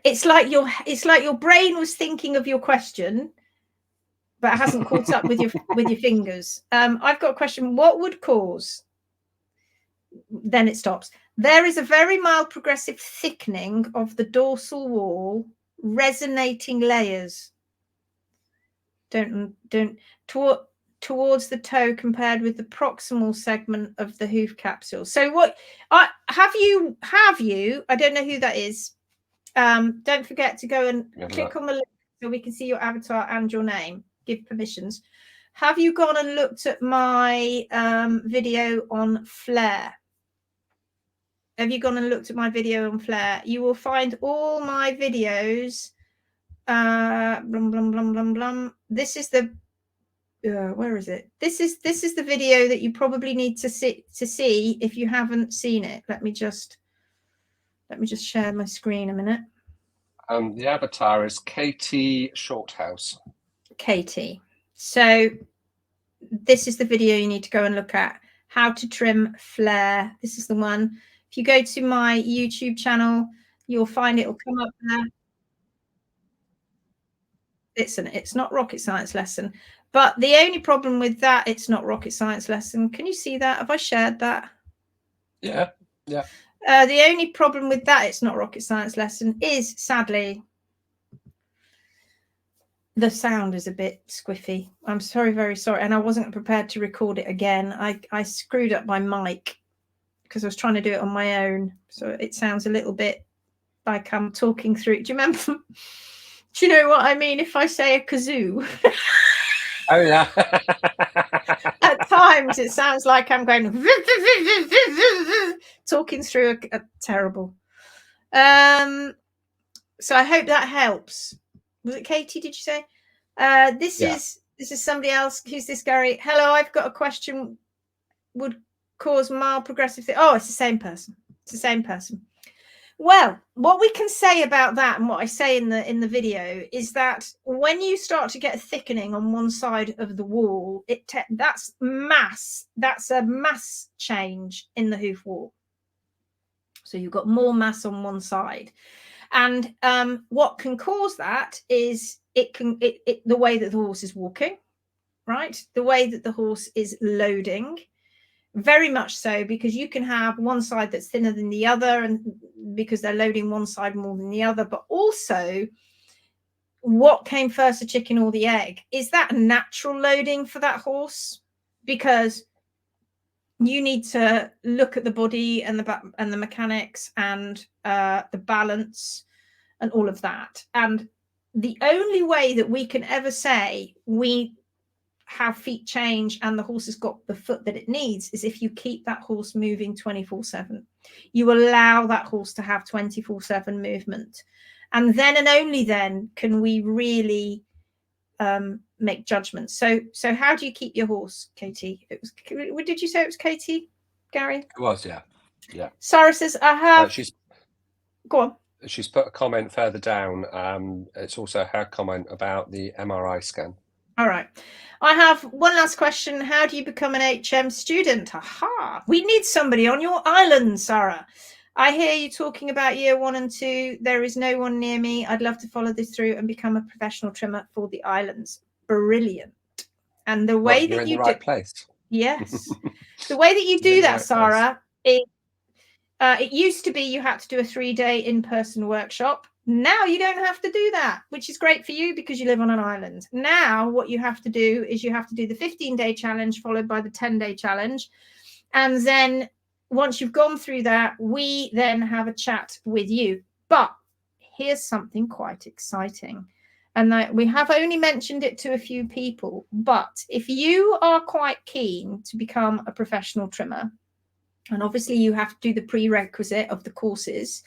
B: It's like your brain was thinking of your question, but it hasn't caught up with your fingers. I've got a question. What would cause? Then it stops. There is a very mild progressive thickening of the dorsal wall, resonating layers. Towards the toe compared with the proximal segment of the hoof capsule. So what have you? I don't know who that is. Don't forget to go and click on the link so we can see your avatar and your name. Give permissions. Have you gone and looked at my video on flare? Have you gone and looked at my video on flare? You will find all my videos. Blum, blum, blum, blum, blum. This is the where is it? This is the video that you probably need to see if you haven't seen it. Let me just share my screen a minute.
A: The avatar is Katie Shorthouse.
B: Katie. So this is the video you need to go and look at. How to trim flare. This is the one. If you go to my YouTube channel, you'll find it will come up there. It's not rocket science lesson. But the only problem with that, it's not rocket science lesson. Can you see that? Have I shared that?
A: Yeah.
B: The only problem with that, it's not rocket science lesson, is sadly The sound is a bit squiffy. I'm very sorry. And I wasn't prepared to record it again. I screwed up my mic because I was trying to do it on my own. So it sounds a little bit like I'm talking through. Do you remember? Do you know what I mean if I say a kazoo?
A: Oh, yeah.
B: At times it sounds like I'm going talking through a terrible. So I hope that helps. Was it Katie, did you say? This is somebody else. Who's this, Gary? Hello, I've got a question. Would cause mild progressive oh, it's the same person. It's the same person. Well, what we can say about that, and what I say in the video, is that when you start to get a thickening on one side of the wall, that's mass. That's a mass change in the hoof wall. So you've got more mass on one side. And what can cause that is the way that the horse is walking, right? The way that the horse is loading, very much so, because you can have one side that's thinner than the other, and because they're loading one side more than the other. But also, what came first, the chicken or the egg? Is that natural loading for that horse? Because you need to look at the body and the mechanics and the balance and all of that. And the only way that we can ever say we have feet change and the horse has got the foot that it needs is if you keep that horse moving 24/7. You allow that horse to have 24/7 movement. And then and only then can we really make judgments. So how do you keep your horse, Katie? Did you say it was Katie, Gary?
A: It was, yeah. Yeah.
B: Sarah says, I have... Go on.
A: She's put a comment further down. It's also her comment about the MRI scan.
B: All right. I have one last question. How do you become an HM student? Aha. We need somebody on your island, Sarah. I hear you talking about year 1 and 2. There is no one near me. I'd love to follow this through and become a professional trimmer for the islands. Brilliant. And the way that you do...
A: right place.
B: Yes. The way that you do that, Sarah, is it used to be you had to do a 3-day in-person workshop. Now you don't have to do that, which is great for you because you live on an island. Now what you have to do is you have to do the 15-day challenge followed by the 10-day challenge. And then once you've gone through that, we then have a chat with you. But here's something quite exciting. And that we have only mentioned it to a few people. But if you are quite keen to become a professional trimmer, and obviously you have to do the prerequisite of the courses,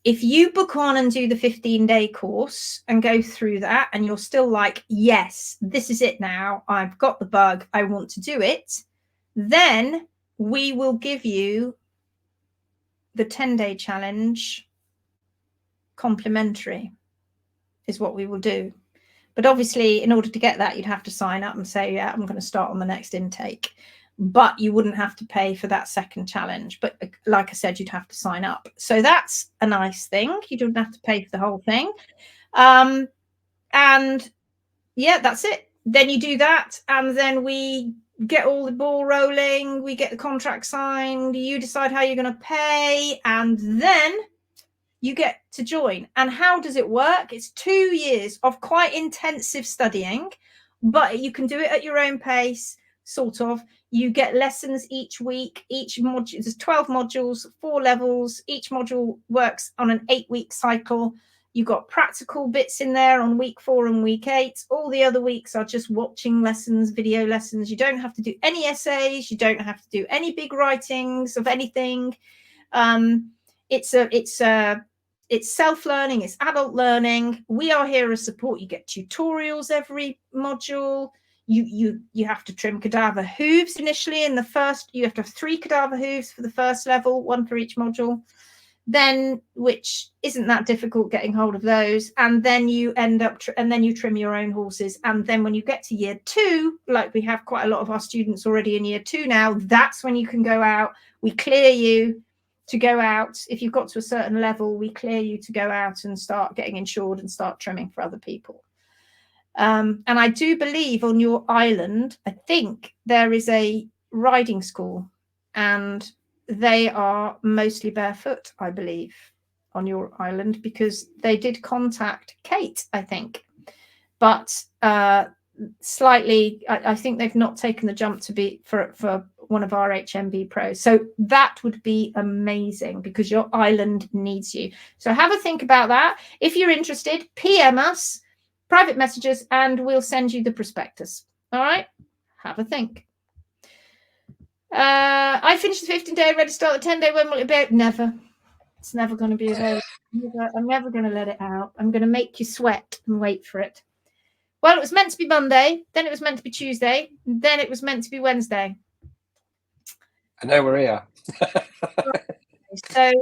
B: if you book on and do the 15-day course and go through that and you're still like, yes, this is it now, I've got the bug, I want to do it, then we will give you the 10-day challenge complimentary, is what we will do. But obviously, in order to get that, you'd have to sign up and say, yeah, I'm going to start on the next intake. But you wouldn't have to pay for that second challenge. But like I said, you'd have to sign up. So that's a nice thing. You don't have to pay for the whole thing. And yeah, that's it. Then you do that. And then we get all the ball rolling. We get the contract signed. You decide how you're going to pay. And then you get to join. And how does it work? It's 2 years of quite intensive studying, but you can do it at your own pace, sort of. You get lessons each week. Each module, there's 12 modules, 4 levels. Each module works on an 8-week cycle. You've got practical bits in there on week 4 and week 8. All the other weeks are just watching lessons, video lessons. You don't have to do any essays. You don't have to do any big writings of anything. It's self-learning, it's adult learning. We are here as support. You get tutorials every module. You have to trim cadaver hooves initially in the first. You have to have 3 cadaver hooves for the first level, 1 for each module. Then, which isn't that difficult getting hold of those. And then you end up, and then you trim your own horses. And then when you get to year 2, like we have quite a lot of our students already in year 2 now, that's when you can go out. We clear you to go out. If you've got to a certain level, we clear you to go out and start getting insured and start trimming for other people. And I do believe on your island, I think there is a riding school, and they are mostly barefoot, I believe, on your island, because they did contact Kate, I think, but slightly, I think they've not taken the jump to be for one of our HMB pros. So that would be amazing because your island needs you. So have a think about that. If you're interested, PM us, private messages, and we'll send you the prospectus. All right, have a think. I finished the 15-day, ready to start the 10-day. When will it be out? Never. It's never going to be available. I'm never going to let it out. I'm going to make you sweat and wait for it. Well, it was meant to be Monday, then it was meant to be Tuesday, then it was meant to be Wednesday.
A: I know we're here.
B: So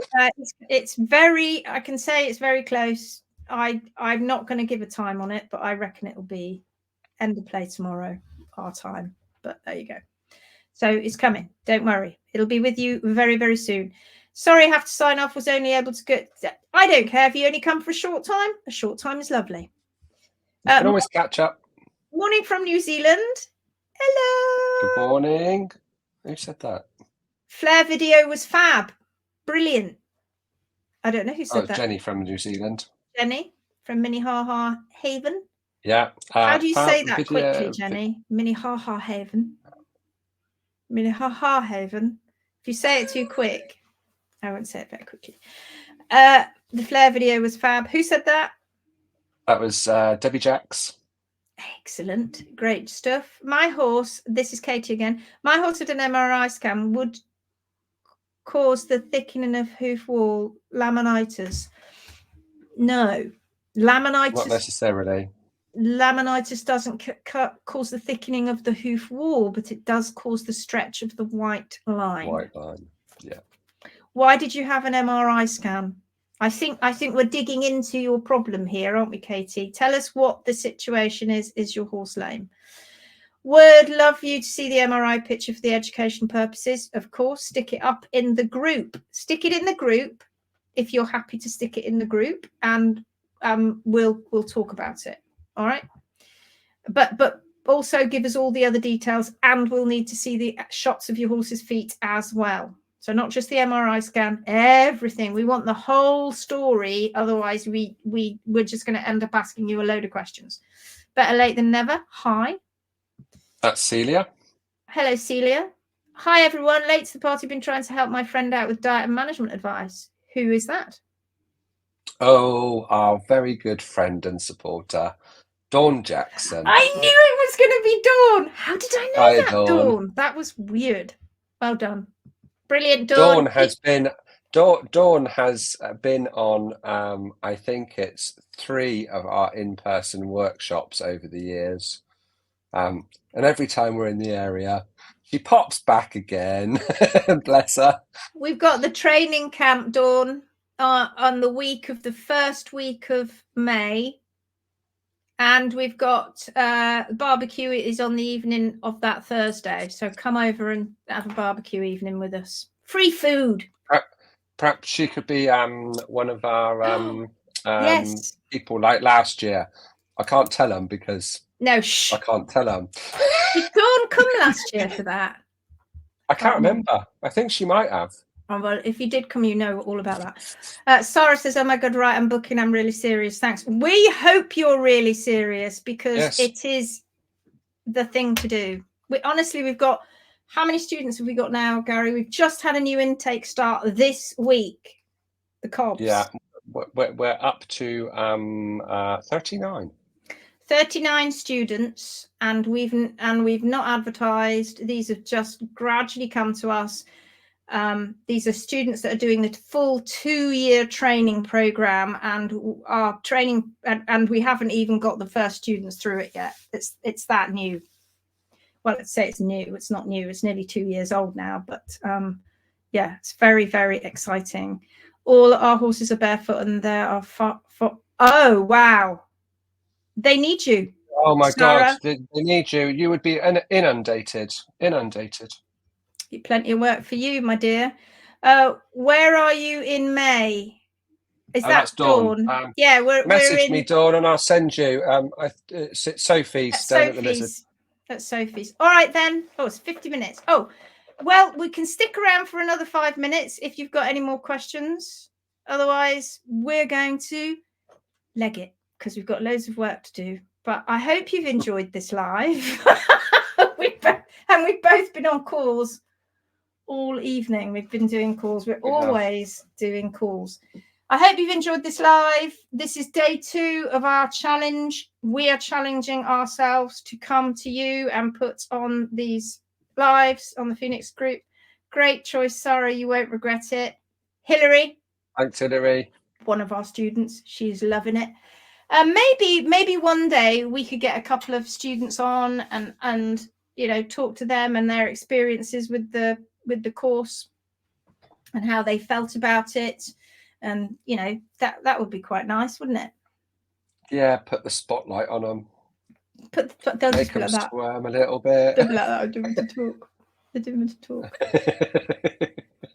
B: it's very, I can say it's very close. I'm not going to give a time on it, but I reckon it will be end of play tomorrow, our time. But there you go. So it's coming. Don't worry. It'll be with you very, very soon. Sorry, I have to sign off. Was only able to get. I don't care if you only come for a short time. A short time is lovely.
A: You can always catch up.
B: Morning from New Zealand. Hello.
A: Good morning. Who said that?
B: Flare video was fab. Brilliant. I don't know who said that.
A: Jenny from New Zealand.
B: Jenny from Minnehaha Haven.
A: Yeah.
B: How do you say that quickly, Jenny? Minnehaha Haven. Minnehaha Haven. If you say it too quick, I won't say it very quickly. The flare video was fab. Who said that?
A: That was Debbie Jacks.
B: Excellent. Great stuff. My horse, this is Katie again. My horse had an MRI scan would cause the thickening of hoof wall, laminitis. No. Laminitis.
A: Not necessarily.
B: Laminitis doesn't cause the thickening of the hoof wall, but it does cause the stretch of the white line.
A: White line, yeah.
B: Why did you have an MRI scan? I think we're digging into your problem here, aren't we, Katie? Tell us what the situation is. Is your horse lame? Would love you to see the MRI picture for the education purposes. Of course, stick it up in the group. Stick it in the group if you're happy to stick it in the group, and we'll talk about it. All right. But also give us all the other details, and we'll need to see the shots of your horse's feet as well. So not just the MRI scan, everything. We want the whole story. Otherwise, we're just going to end up asking you a load of questions. Better late than never. Hi.
A: That's Celia.
B: Hello, Celia. Hi, everyone. Late to the party. Been trying to help my friend out with diet and management advice. Who is that?
A: Oh, our very good friend and supporter, Dawn Jackson.
B: I knew it was going to be Dawn. How did I know that, Dawn? That was weird. Well done. Brilliant, Dawn.
A: Dawn has been on, I think it's 3 of our in-person workshops over the years. And every time we're in the area, she pops back again. Bless her.
B: We've got the training camp, Dawn, on the first week of May. And we've got barbecue is on the evening of that Thursday. So come over and have a barbecue evening with us. Free food.
A: Perhaps she could be one of our
B: yes.
A: people like last year. I can't tell them because
B: I
A: can't tell them.
B: Did Dawn come last year for that?
A: I can't remember. I think she might have.
B: Oh, well, if you did come, you know all about that. Sarah says, oh my God, right, I'm booking. I'm really serious. Thanks. We hope you're really serious because It is the thing to do. We've got, how many students have we got now, Gary? We've just had a new intake start this week. The COBs.
A: Yeah, we're up to 39.
B: 39 students, and we've not advertised. These have just gradually come to us. These are students that are doing the full 2-year training program, and our training, and we haven't even got the first students through it yet. It's that new. Well, let's say it's new. It's not new. It's nearly 2 years old now, but yeah, it's very, very exciting. All our horses are barefoot, and there are oh wow, they need you.
A: Oh my
B: Sarah.
A: God, they need you. You would be inundated.
B: Plenty of work for you, my dear. Where are you in May? Is that Dawn? Yeah,
A: message me, Dawn, and I'll send you. It's Sophie's down at the Lizard.
B: At Sophie's. All right then. Oh, it's 50 minutes. Oh, well, we can stick around for another 5 minutes if you've got any more questions. Otherwise, we're going to leg it because we've got loads of work to do. But I hope you've enjoyed this live. We've both been on calls all evening. We've been doing calls. We're always doing calls. I hope you've enjoyed this live. This is day 2 of our challenge. We are challenging ourselves to come to you and put on these lives on the Phoenix group. Great choice, Sarah. You won't regret it. Hilary.
A: Thanks, Hilary.
B: One of our students. She's loving it. Maybe one day we could get a couple of students on and you know, talk to them and their experiences with the course and how they felt about it. And you know, that would be quite nice, wouldn't it?
A: Yeah, put the spotlight on them.
B: They'll
A: make them
B: like
A: squirm a little bit.
B: They'll be like that. I don't want to talk.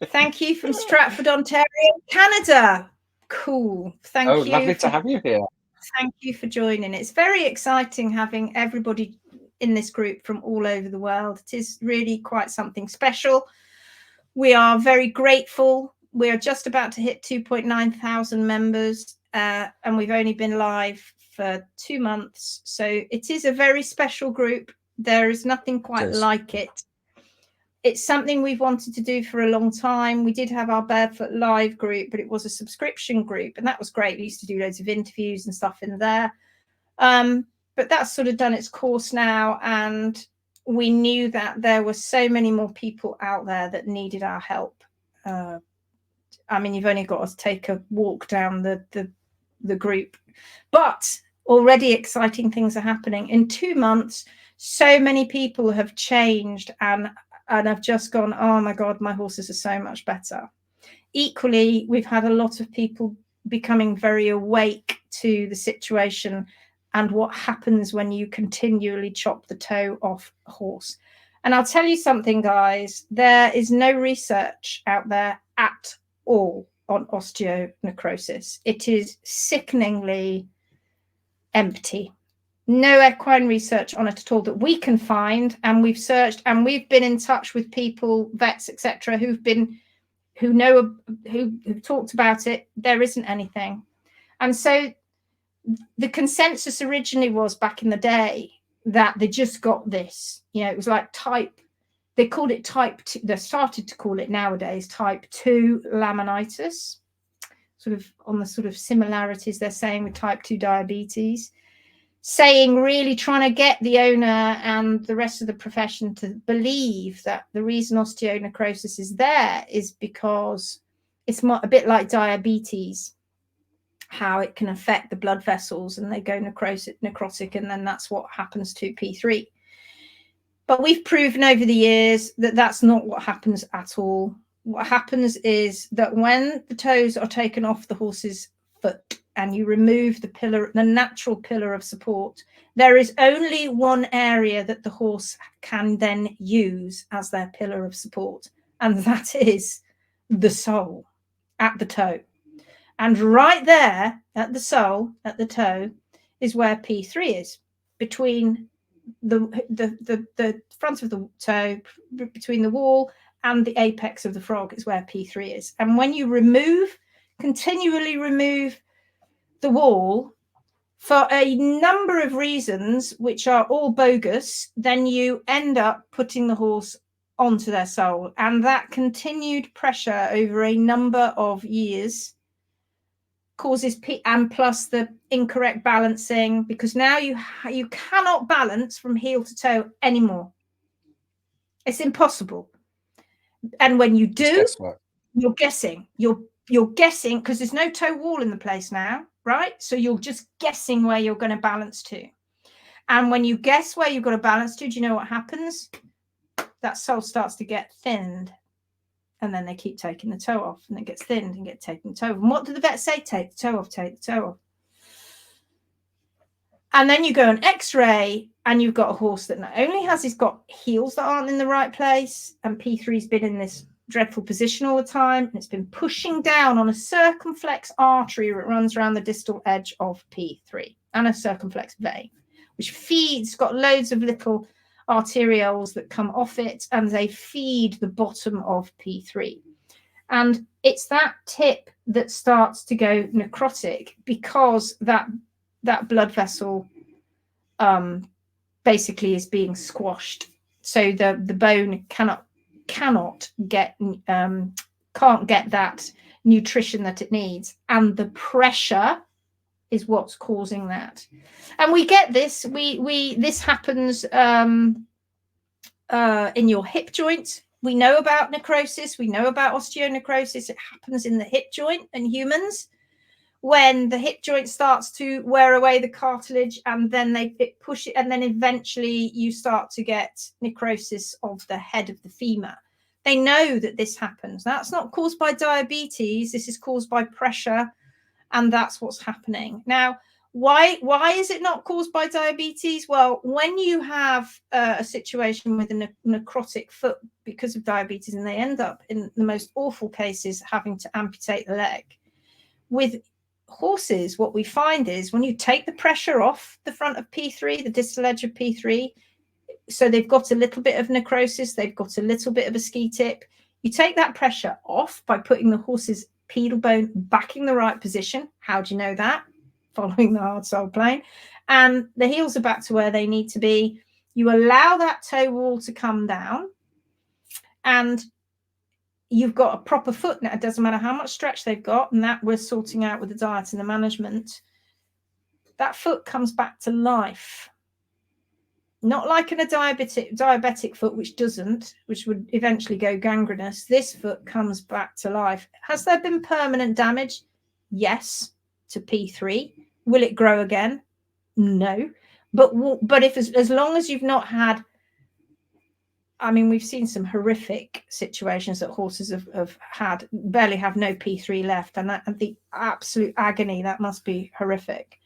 B: Thank you from Stratford, Ontario, Canada. Cool. Thank you.
A: Lovely to have you here.
B: Thank you for joining. It's very exciting having everybody in this group from all over the world. It is really quite something special. We are very grateful. We are just about to hit 2.9 thousand members, and we've only been live for 2 months. So it is a very special group. There is nothing quite like it. It's something we've wanted to do for a long time. We did have our Barefoot Live group, but it was a subscription group, and that was great. We used to do loads of interviews and stuff in there. But that's sort of done its course now, and we knew that there were so many more people out there that needed our help. I mean, you've only got to take a walk down the group, but already exciting things are happening. In 2 months, so many people have changed and I've just gone, oh my God, my horses are so much better. Equally, we've had a lot of people becoming very awake to the situation and what happens when you continually chop the toe off a horse. And I'll tell you something, guys, there is no research out there at all on osteonecrosis. It is sickeningly empty. No equine research on it at all that we can find, and we've searched and we've been in touch with people, vets, etc., who've talked about it. There isn't anything. And so the consensus originally was back in the day that they just got this, you know, it was like they called it type 2, they started to call it nowadays type 2 laminitis, sort of on the sort of similarities they're saying with type 2 diabetes, saying, really trying to get the owner and the rest of the profession to believe that the reason osteonecrosis is there is because it's a bit like diabetes, how it can affect the blood vessels and they go necrotic, and then that's what happens to P3. But we've proven over the years that that's not what happens at all. What happens is that when the toes are taken off the horse's foot and you remove the natural pillar of support, there is only one area that the horse can then use as their pillar of support, and that is the sole at the toe. And right there at the sole, at the toe, is where P3 is, between the front of the toe, between the wall and the apex of the frog is where P3 is. And when you continually remove the wall for a number of reasons, which are all bogus, then you end up putting the horse onto their sole. And that continued pressure over a number of years causes and plus the incorrect balancing, because now you cannot balance from heel to toe anymore. It's impossible. And when you do, you're guessing. You're guessing because there's no toe wall in the place now, right? So you're just guessing where you're going to balance to. And when you guess where you've got to balance to, do you know what happens? That sole starts to get thinned. And then they keep taking the toe off, and it gets thinned and get taken the toe off. And what do the vets say? Take the toe off, take the toe off. And then you go on X-ray, and you've got a horse that not only has he's got heels that aren't in the right place, and P3's been in this dreadful position all the time, and it's been pushing down on a circumflex artery that runs around the distal edge of P3, and a circumflex vein, which feeds, got loads of little arterioles that come off it, and they feed the bottom of P3. And it's that tip that starts to go necrotic because that blood vessel basically is being squashed. So the bone cannot get can't get that nutrition that it needs, and the pressure is what's causing that. And we get this. This happens in your hip joint. We know about necrosis. We know about osteonecrosis. It happens in the hip joint in humans when the hip joint starts to wear away the cartilage, and then it push it, and then eventually you start to get necrosis of the head of the femur. They know that this happens. That's not caused by diabetes. This is caused by pressure, and that's what's happening. Now, why is it not caused by diabetes? Well, when you have a situation with a necrotic foot because of diabetes, and they end up in the most awful cases having to amputate the leg. With horses, what we find is when you take the pressure off the front of P3, the distal edge of P3, so they've got a little bit of necrosis, they've got a little bit of a ski tip, you take that pressure off by putting the horse's pedal bone back in the right position. How do you know that? Following the hard sole plane, and the heels are back to where they need to be. You allow that toe wall to come down, and you've got a proper foot now. It doesn't matter how much stretch they've got, and that we're sorting out with the diet and the management. That foot comes back to life. Not like in a diabetic foot, which doesn't, which would eventually go gangrenous. This foot comes back to life. Has there been permanent damage? Yes, to P3. Will it grow again? No. But if as long as you've not had, I mean, we've seen some horrific situations that horses have had, barely have no P3 left, and the absolute agony, that must be horrific.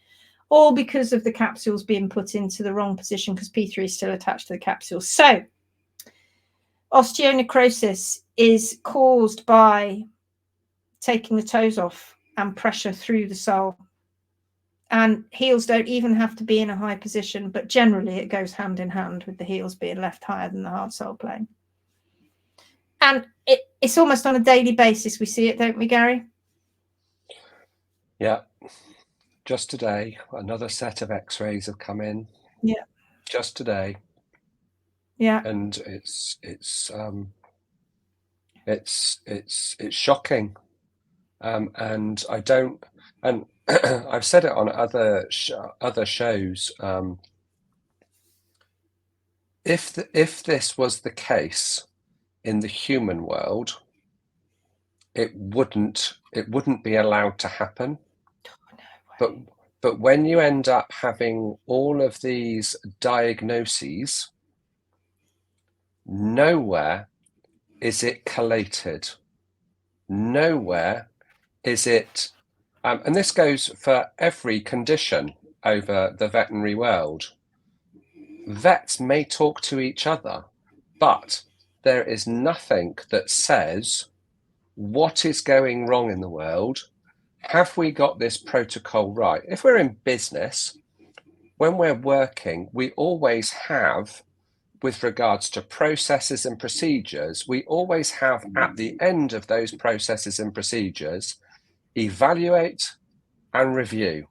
B: All because of the capsules being put into the wrong position because P3 is still attached to the capsules. So osteonecrosis is caused by taking the toes off and pressure through the sole. And heels don't even have to be in a high position, but generally it goes hand in hand with the heels being left higher than the hard sole plane. And it's almost on a daily basis we see it, don't we, Gary?
A: Yeah. Just today, another set of X-rays have come in.
B: Yeah.
A: Just today.
B: Yeah.
A: And it's shocking. And I don't, and I've said it on other shows. If this was the case in the human world, it wouldn't be allowed to happen. But when you end up having all of these diagnoses, nowhere is it collated. Nowhere is it, and this goes for every condition over the veterinary world. Vets may talk to each other, but there is nothing that says what is going wrong in the world. Have we got this protocol right? If we're in business, when we're working, we always have, with regards to processes and procedures, we always have at the end of those processes and procedures, evaluate and review.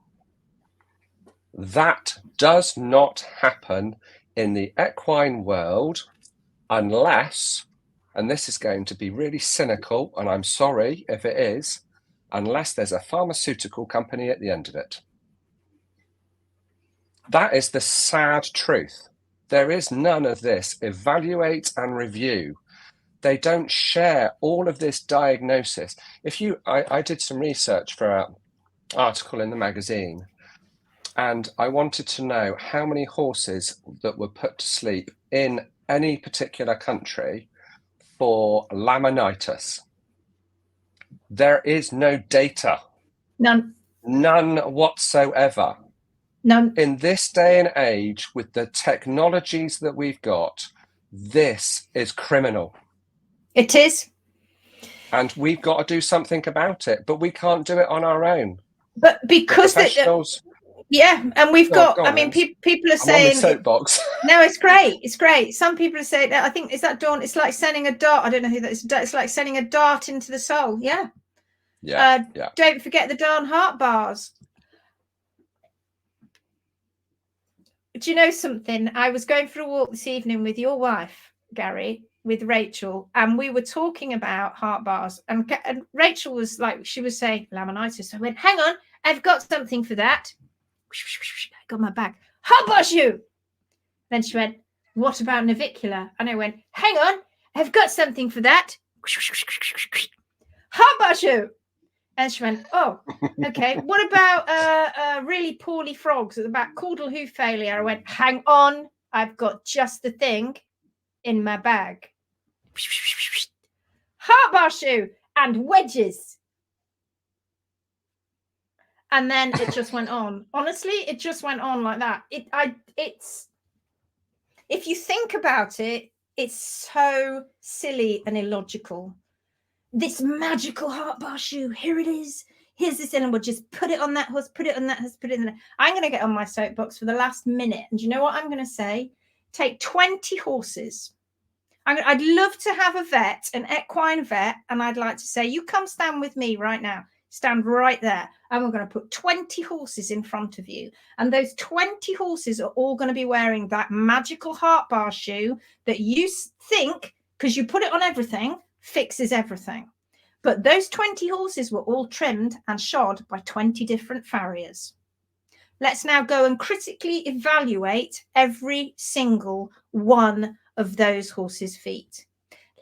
A: That does not happen in the equine world unless, and this is going to be really cynical, and I'm sorry if it is, unless there's a pharmaceutical company at the end of it. That is the sad truth. There is none of this evaluate and review. They don't share all of this diagnosis. I did some research for an article in the magazine, and I wanted to know how many horses that were put to sleep in any particular country for laminitis. There is no data.
B: None.
A: None whatsoever.
B: None.
A: In this day and age, with the technologies that we've got, this is criminal.
B: It is.
A: And we've got to do something about it, but we can't do it on our own.
B: But because
A: professionals,
B: yeah, and we've got, I mean, people are saying,
A: I'm on the soapbox.
B: No, it's great. It's great. Some people are saying, I think, is that Dawn? It's like sending a dart. I don't know who that is. It's like sending a dart into the soul. Yeah.
A: Yeah.
B: Don't forget the darn heart bars. do you know something? I was going for a walk this evening with your wife, Garry, with Rachel, and we were talking about heart bars. And Rachel was like, she was saying laminitis. I went, hang on, I've got something for that. I got my bag. Heart bar shoe. Then she went, what about navicular? And I went, hang on, I've got something for that. Heart bar shoe. And she went, oh, okay. What about really poorly frogs at the back, caudal hoof failure? I went, hang on, I've got just the thing in my bag. Heart bar shoe and wedges. And then it just went on. Honestly, it just went on like that. It's if you think about it, it's so silly and illogical. This magical heart bar shoe, here it is. Here's this, and we'll just put it on that horse, put it on that horse, put it in there. I'm going to get on my soapbox for the last minute. And you know what I'm going to say? Take 20 horses. I'd love to have a vet, an equine vet, and I'd like to say, you come stand with me right now. Stand right there. And we're going to put 20 horses in front of you. And those 20 horses are all going to be wearing that magical heart bar shoe that you think, because you put it on everything, fixes everything. But those 20 horses were all trimmed and shod by 20 different farriers. Let's now go and critically evaluate every single one of those horses' feet.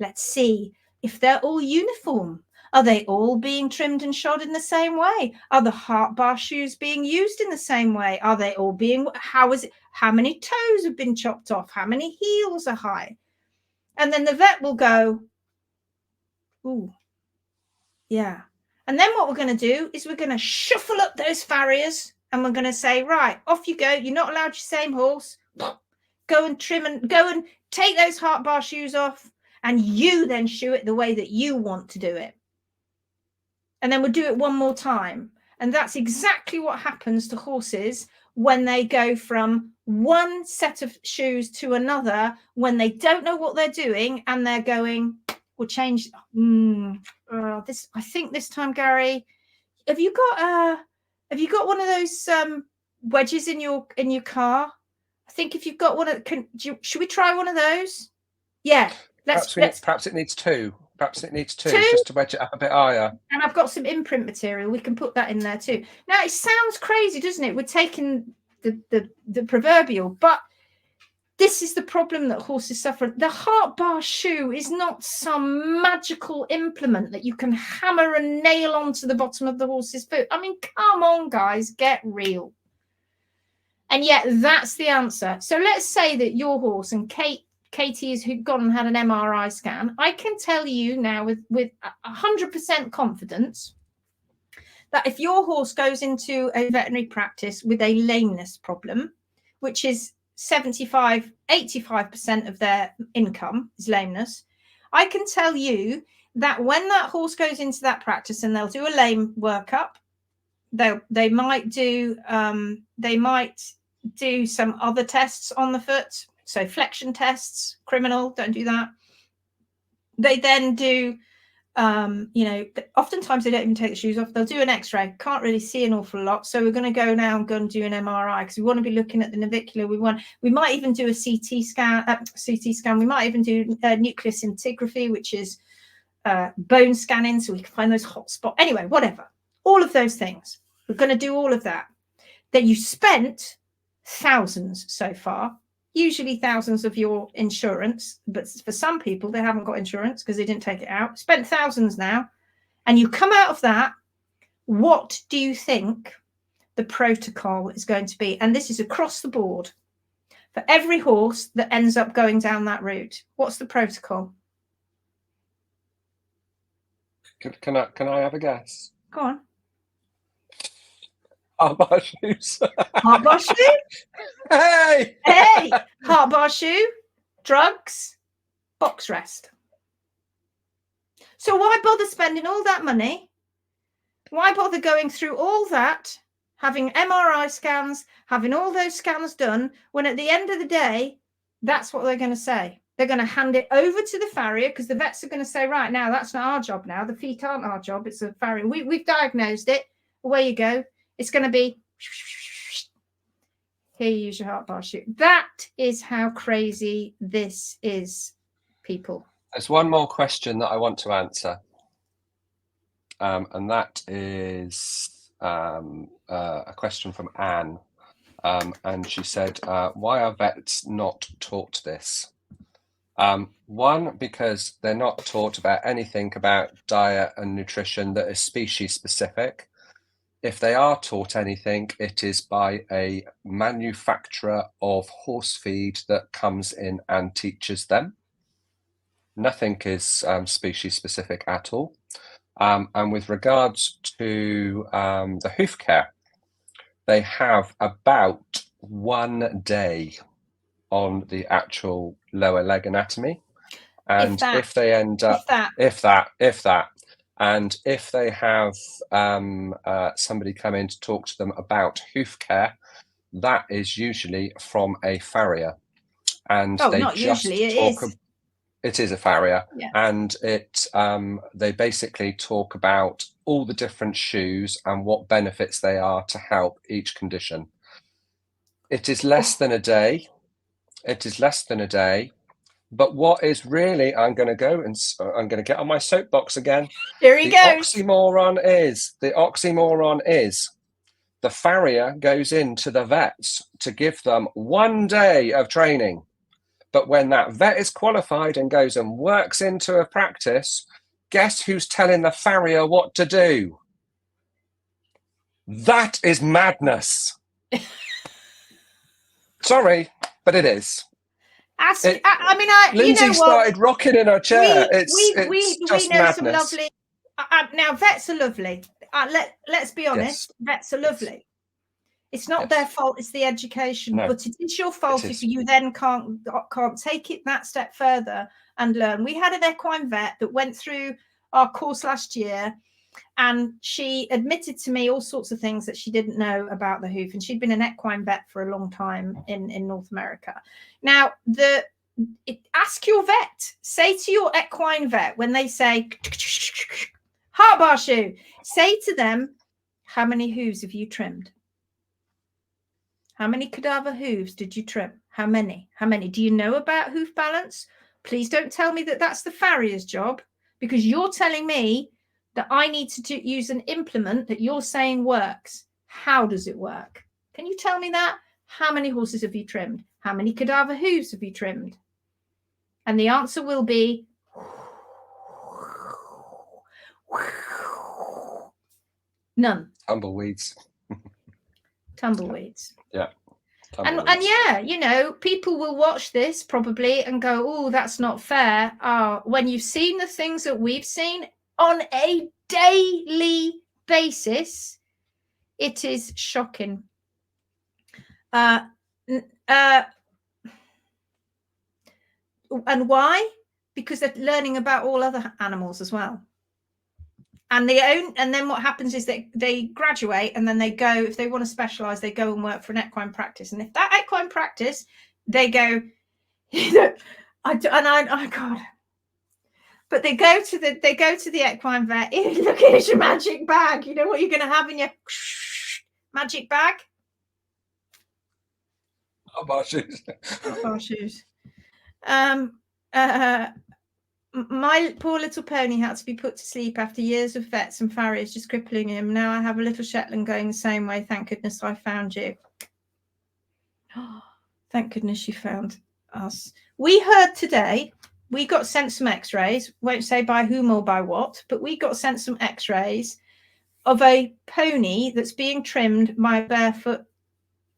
B: Let's see if they're all uniform. Are they all being trimmed and shod in the same way? Are the heart bar shoes being used in the same way? Are they all being, how many toes have been chopped off? How many heels are high? And then the vet will go, ooh, yeah. And then what we're going to do is we're going to shuffle up those farriers and we're going to say, right, off you go. You're not allowed your same horse. Go and trim and go and take those heart bar shoes off, and you then shoe it the way that you want to do it. And then we'll do it one more time. And that's exactly what happens to horses when they go from one set of shoes to another, when they don't know what they're doing and they're going, we'll change. This, I think this time, Garry, have you got one of those wedges in your car? I think if you've got one of, should we try one of those? Yeah,
A: perhaps it needs two. Perhaps it needs two just to wedge it up a bit higher.
B: And I've got some imprint material. We can put that in there too. Now, it sounds crazy, doesn't it? We're taking the proverbial, but this is the problem that horses suffer. The heart bar shoe is not some magical implement that you can hammer and nail onto the bottom of the horse's foot. I mean, come on, guys, get real. And yet that's the answer. So let's say that your horse, and Katie has gone and had an MRI scan. I can tell you now with 100% confidence that if your horse goes into a veterinary practice with a lameness problem, which is 85% of their income is lameness, I can tell you that when that horse goes into that practice and they'll do a lame workup, they might do some other tests on the foot. So flexion tests, criminal, don't do that. They then do, oftentimes they don't even take the shoes off. They'll do an x-ray, can't really see an awful lot. So we're going to go now and go and do an MRI because we want to be looking at the navicular. We might even do a CT scan. We might even do nucleus scintigraphy, which is bone scanning, so we can find those hot spots. Anyway, whatever. All of those things. We're going to do all of that. That you spent thousands so far, usually thousands of your insurance, but for some people they haven't got insurance because they didn't take it out, spent thousands now, and you come out of that. What do you think the protocol is going to be? And this is across the board for every horse that ends up going down that route. What's the protocol?
A: Can I have a guess?
B: Go on.
A: Heart bar shoes.
B: Heart bar shoe?
A: Hey!
B: Heart bar shoe, drugs, box rest. So why bother spending all that money? Why bother going through all that, having MRI scans, having all those scans done, when at the end of the day, that's what they're going to say. They're going to hand it over to the farrier because the vets are going to say, right, now that's not our job now. The feet aren't our job. It's a farrier. We've diagnosed it. Away you go. It's going to be, Here, use your heart bar shoe. That is how crazy this is, people.
A: There's one more question that I want to answer. And that is a question from Anne. And she said, why are vets not taught this? One, because they're not taught about anything about diet and nutrition that is species specific. If they are taught anything, it is by a manufacturer of horse feed that comes in and teaches them. Nothing is species specific at all. And with regards to the hoof care, they have about 1 day on the actual lower leg anatomy. And if they end up, if that, and if they have somebody come in to talk to them about hoof care, that is usually from a farrier. And they
B: not
A: just
B: usually,
A: talk. It is a farrier,
B: yeah.
A: And they basically talk about all the different shoes and what benefits they are to help each condition. It is less than a day. It is less than a day. But what is really, I'm going to get on my soapbox again.
B: Here he goes.
A: The oxymoron is the farrier goes into the vets to give them 1 day of training. But when that vet is qualified and goes and works into a practice, guess who's telling the farrier what to do? That is madness. Sorry, but it is. Lindsay started rocking in her chair. We know madness.
B: Some lovely. Now vets are lovely. Let's be honest. Yes. Vets are lovely. It's not their fault. It's the education, but it is your fault if you then can't take it that step further and learn. We had an equine vet that went through our course last year, and she admitted to me all sorts of things that she didn't know about the hoof, and she'd been an equine vet for a long time in North America. Now, ask your vet, say to your equine vet when they say heart bar shoe, say to them, how many hooves have you trimmed? How many cadaver hooves did you trim? How many? How many? Do you know about hoof balance? Please don't tell me that that's the farrier's job, because you're telling me that I need to use an implement that you're saying works. How does it work? Can you tell me that? How many horses have you trimmed? How many cadaver hooves have you trimmed? And the answer will be none.
A: Tumbleweeds.
B: Tumbleweeds.
A: Yeah.
B: And yeah, people will watch this probably and go, oh, that's not fair. When you've seen the things that we've seen on a daily basis, it is shocking. And why? Because they're learning about all other animals as well. And then what happens is they graduate, and then they go, if they want to specialize, they go and work for an equine practice. And if that equine practice, they go, God. But they go to the equine vet. Look, here's your magic bag. You know what you're going to have in your magic bag?
A: Hot bar shoes.
B: Hot bar shoes. My poor little pony had to be put to sleep after years of vets and farriers just crippling him. Now I have a little Shetland going the same way. Thank goodness I found you. Thank goodness you found us. We heard today, we got sent some x-rays. Won't say by whom or by what, but we got sent some x-rays of a pony that's being trimmed by a barefoot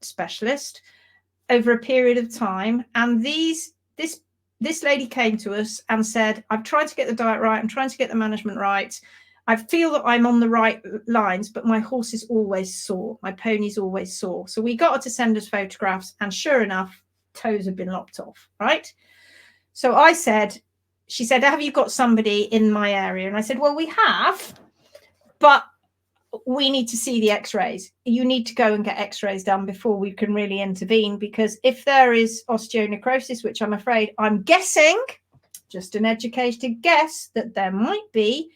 B: specialist over a period of time. And this lady came to us and said, I've tried to get the diet right. I'm trying to get the management right. I feel that I'm on the right lines, but my horse is always sore. My pony's always sore. So we got her to send us photographs, and sure enough, toes have been lopped off, right? So she said, have you got somebody in my area? And I said, well, we have, but we need to see the x-rays. You need to go and get x-rays done before we can really intervene, because if there is osteonecrosis, which I'm afraid, I'm guessing, just an educated guess, that there might be,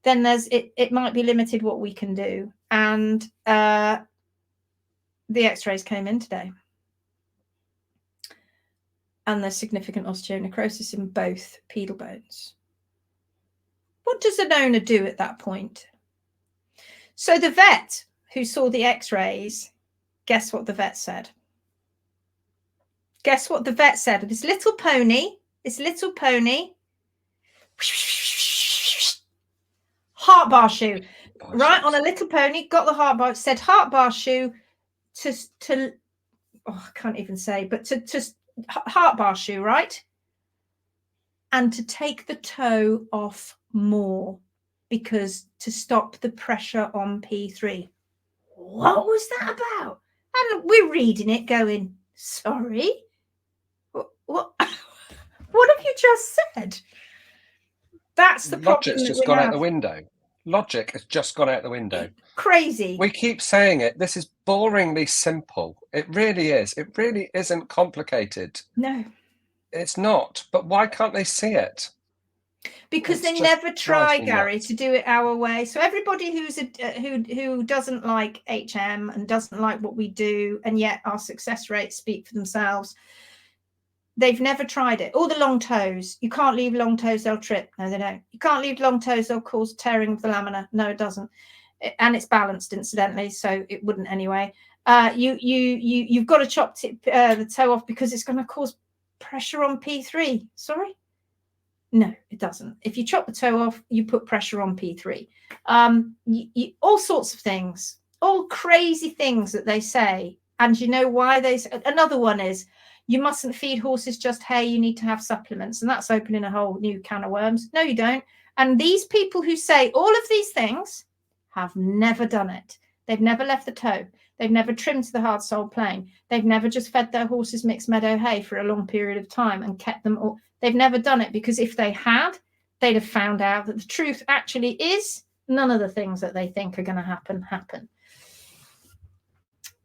B: then it might be limited what we can do. And the x-rays came in today. and there's significant osteonecrosis in both pedal bones. What does an owner do at that point? So the vet who saw the x-rays, guess what the vet said? Guess what the vet said? This little pony, heart bar shoe, right on a little pony, got the heart bar, said heart bar shoe to oh, I can't even say, but to heart bar shoe, right? And to take the toe off more, because to stop the pressure on P3. What was that about? And we're reading it going, sorry, what have you just said? That's the problem.
A: Logic's just gone out the window. Logic has just gone out the window.
B: Crazy.
A: We keep saying it. This is boringly simple. It really is. It really isn't complicated.
B: No.
A: It's not. But why can't they see it?
B: Because they never try, Gary, to do it our way. So everybody who's who doesn't like HM and doesn't like what we do, and yet our success rates speak for themselves, they've never tried it. All the long toes, you can't leave long toes, they'll trip. No, they don't. You can't leave long toes, they'll cause tearing of the lamina. No, it doesn't. And it's balanced, incidentally, so it wouldn't anyway. You've got to chop the toe off because it's going to cause pressure on P3. Sorry? No, it doesn't. If you chop the toe off, you put pressure on P3. All sorts of things, all crazy things that they say. And you know why they say? Another one is, you mustn't feed horses just hay, you need to have supplements. And that's opening a whole new can of worms. No, you don't. And these people who say all of these things have never done it. They've never left the toe. They've never trimmed the hard sole plain. They've never just fed their horses mixed meadow hay for a long period of time and kept them all. They've never done it, because if they had, they'd have found out that the truth actually is none of the things that they think are going to happen.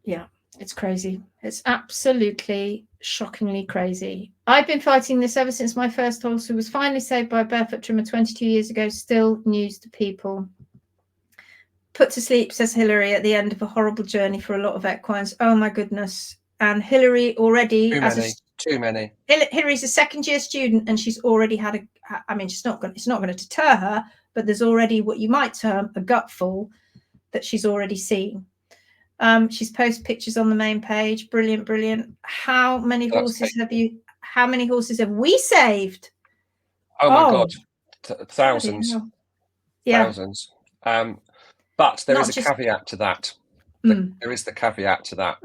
B: Yeah, it's crazy. It's absolutely shockingly crazy. I've been fighting this ever since my first horse, who was finally saved by a barefoot trimmer 22 years ago, still news to people. Put to sleep, says Hillary, at the end of a horrible journey for a lot of equines. Oh my goodness. And Hillary already,
A: too many.
B: Hillary's a second-year student, and she's already had I mean, it's not going to deter her, but there's already what you might term a gutful that she's already seen. She's posted pictures on the main page. Brilliant. How many horses have we saved?
A: Oh my God, thousands.
B: Yeah.
A: Thousands. But there is a caveat to that. There is the caveat to that,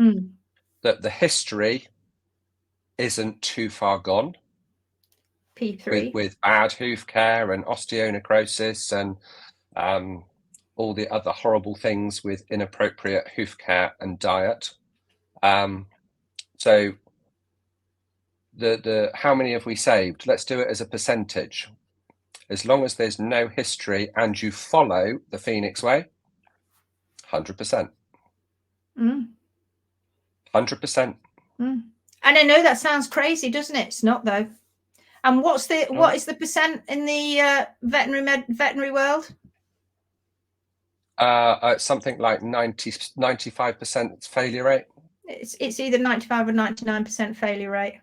A: that the history isn't too far gone.
B: P3
A: with bad hoof care and osteonecrosis and all the other horrible things with inappropriate hoof care and diet. So the how many have we saved? Let's do it as a percentage. As long as there's no history and you follow the Phoenix way, 100%. 100%.
B: And I know that sounds crazy, doesn't it? It's not, though. And what is the percent in the veterinary world?
A: Something like 95% failure rate.
B: It's either 95 or 99% failure rate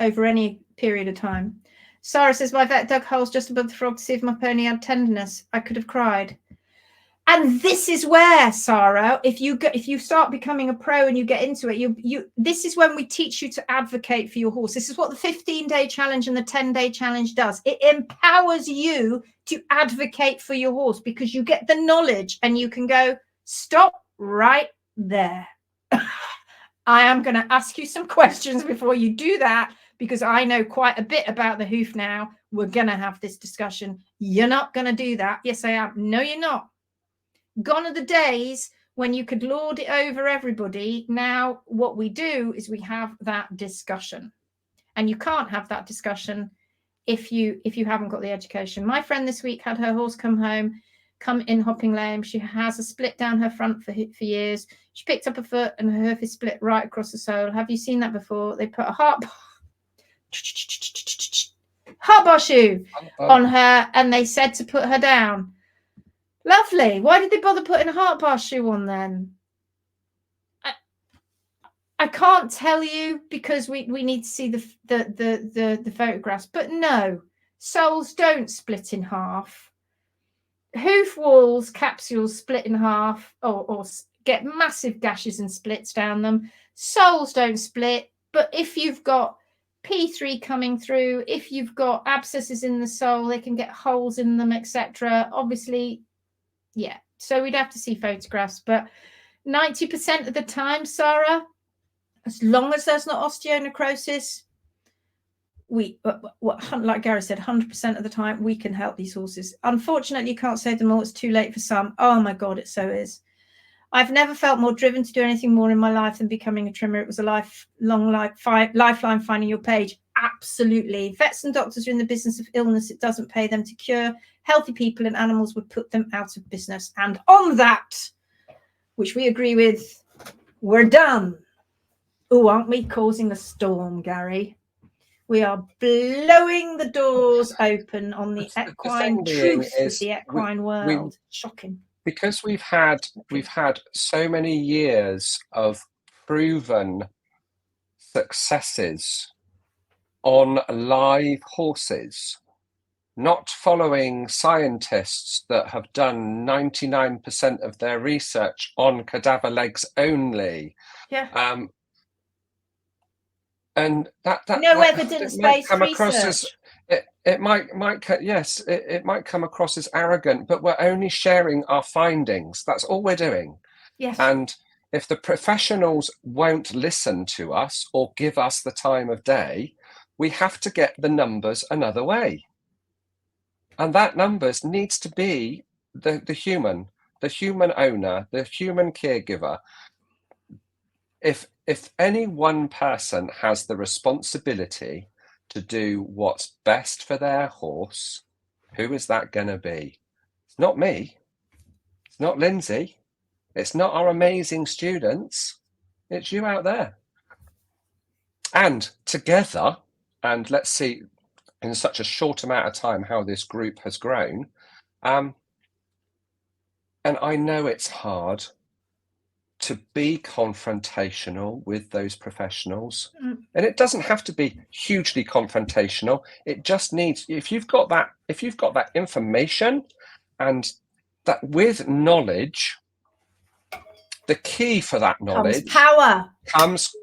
B: over any period of time. Sarah says, my vet dug holes just above the frog to see if my pony had tenderness. I could have cried. And this is where, Sarah, if you start becoming a pro and you get into it, this is when we teach you to advocate for your horse. This is what the 15-day challenge and the 10-day challenge does. It empowers you to advocate for your horse, because you get the knowledge and you can go, stop right there. I am going to ask you some questions before you do that, because I know quite a bit about the hoof now. We're going to have this discussion. You're not going to do that. Yes, I am. No, you're not. Gone are the days when you could lord it over everybody. Now what we do is we have that discussion, and you can't have that discussion if you haven't got the education. My friend this week had her horse come in hopping lame. She has a split down her front for years. She picked up a foot and her hoof is split right across the sole. Have you seen that before? They put a heart bar shoe on her, and they said to put her down. Lovely. Why did they bother putting a heart bar shoe on then? I can't tell you because we need to see the photographs. But no, soles don't split in half. Hoof walls, capsules split in half or get massive gashes and splits down them. Soles don't split, but if you've got P3 coming through, if you've got abscesses in the sole, they can get holes in them, etc. Obviously, yeah. So we'd have to see photographs, but 90% of the time, Sarah, as long as there's not osteonecrosis, like Garry said, 100% of the time we can help these horses. Unfortunately, you can't save them all. It's too late for some. Oh my God, it so is. I've never felt more driven to do anything more in my life than becoming a trimmer. It was a lifelong lifeline finding your page. Absolutely. Vets and doctors are in the business of illness. It doesn't pay them to cure. Healthy people and animals would put them out of business. And on that, which we agree with, we're done. Oh, aren't we causing a storm, Garry? We are blowing the doors open on the equine truth of the equine world. Shocking.
A: Because we've had so many years of proven successes on live horses, not following scientists that have done 99% of their research on cadaver legs only.
B: Yeah.
A: And that
B: no evidence-based research.
A: It might come across as arrogant, but we're only sharing our findings. That's all we're doing.
B: Yes.
A: And if the professionals won't listen to us or give us the time of day, we have to get the numbers another way. And that numbers needs to be the human owner, the human caregiver. If any one person has the responsibility to do what's best for their horse, who is that going to be? It's not me. It's not Lindsay. It's not our amazing students. It's you out there. And together, and let's see in such a short amount of time how this group has grown. And I know it's hard to be confrontational with those professionals. And it doesn't have to be hugely confrontational. It just needs, if you've got that information and that with knowledge, the key for that knowledge comes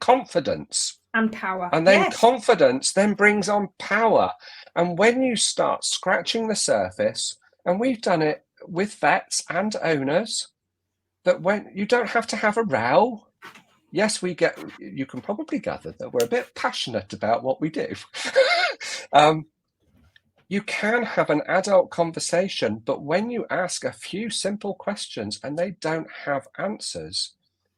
A: confidence
B: and power.
A: And then confidence then brings on power. And when you start scratching the surface, and we've done it with vets and owners, that when you don't have to have a row. Yes, you can probably gather that we're a bit passionate about what we do. You can have an adult conversation, but when you ask a few simple questions and they don't have answers,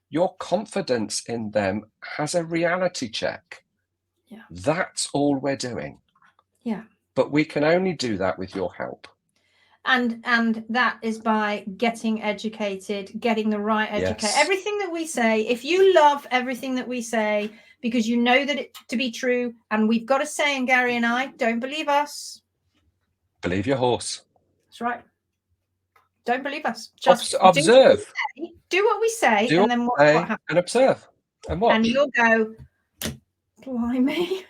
A: your confidence in them has a reality check.
B: Yeah.
A: That's all we're doing.
B: Yeah.
A: But we can only do that with your help.
B: And that is by getting educated, getting the right education. Yes. Everything that we say, if you love everything that we say, because you know that it to be true, and we've got a saying, Garry and I, don't believe us.
A: Believe your horse.
B: That's right. Don't believe us. Just
A: observe.
B: Do what we say, and then what happens?
A: And observe. And watch.
B: And you'll go, blimey.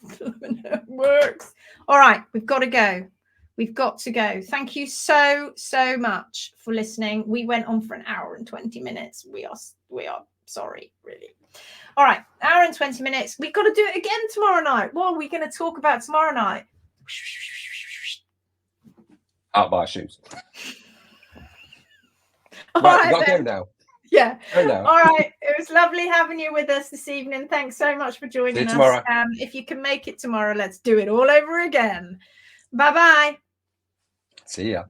B: It works. All right, we've got to go. We've got to go. Thank you so much for listening. We went on for an hour and 20 minutes. We are sorry, really. All right, hour and 20 minutes. We've got to do it again tomorrow night. What are we going to talk about tomorrow night?
A: Out by shoes.
B: Right,
A: we've got to go now.
B: Yeah. All right. It was lovely having you with us this evening. Thanks so much for joining us.
A: Tomorrow.
B: If you can make it tomorrow, let's do it all over again. Bye-bye.
A: See ya.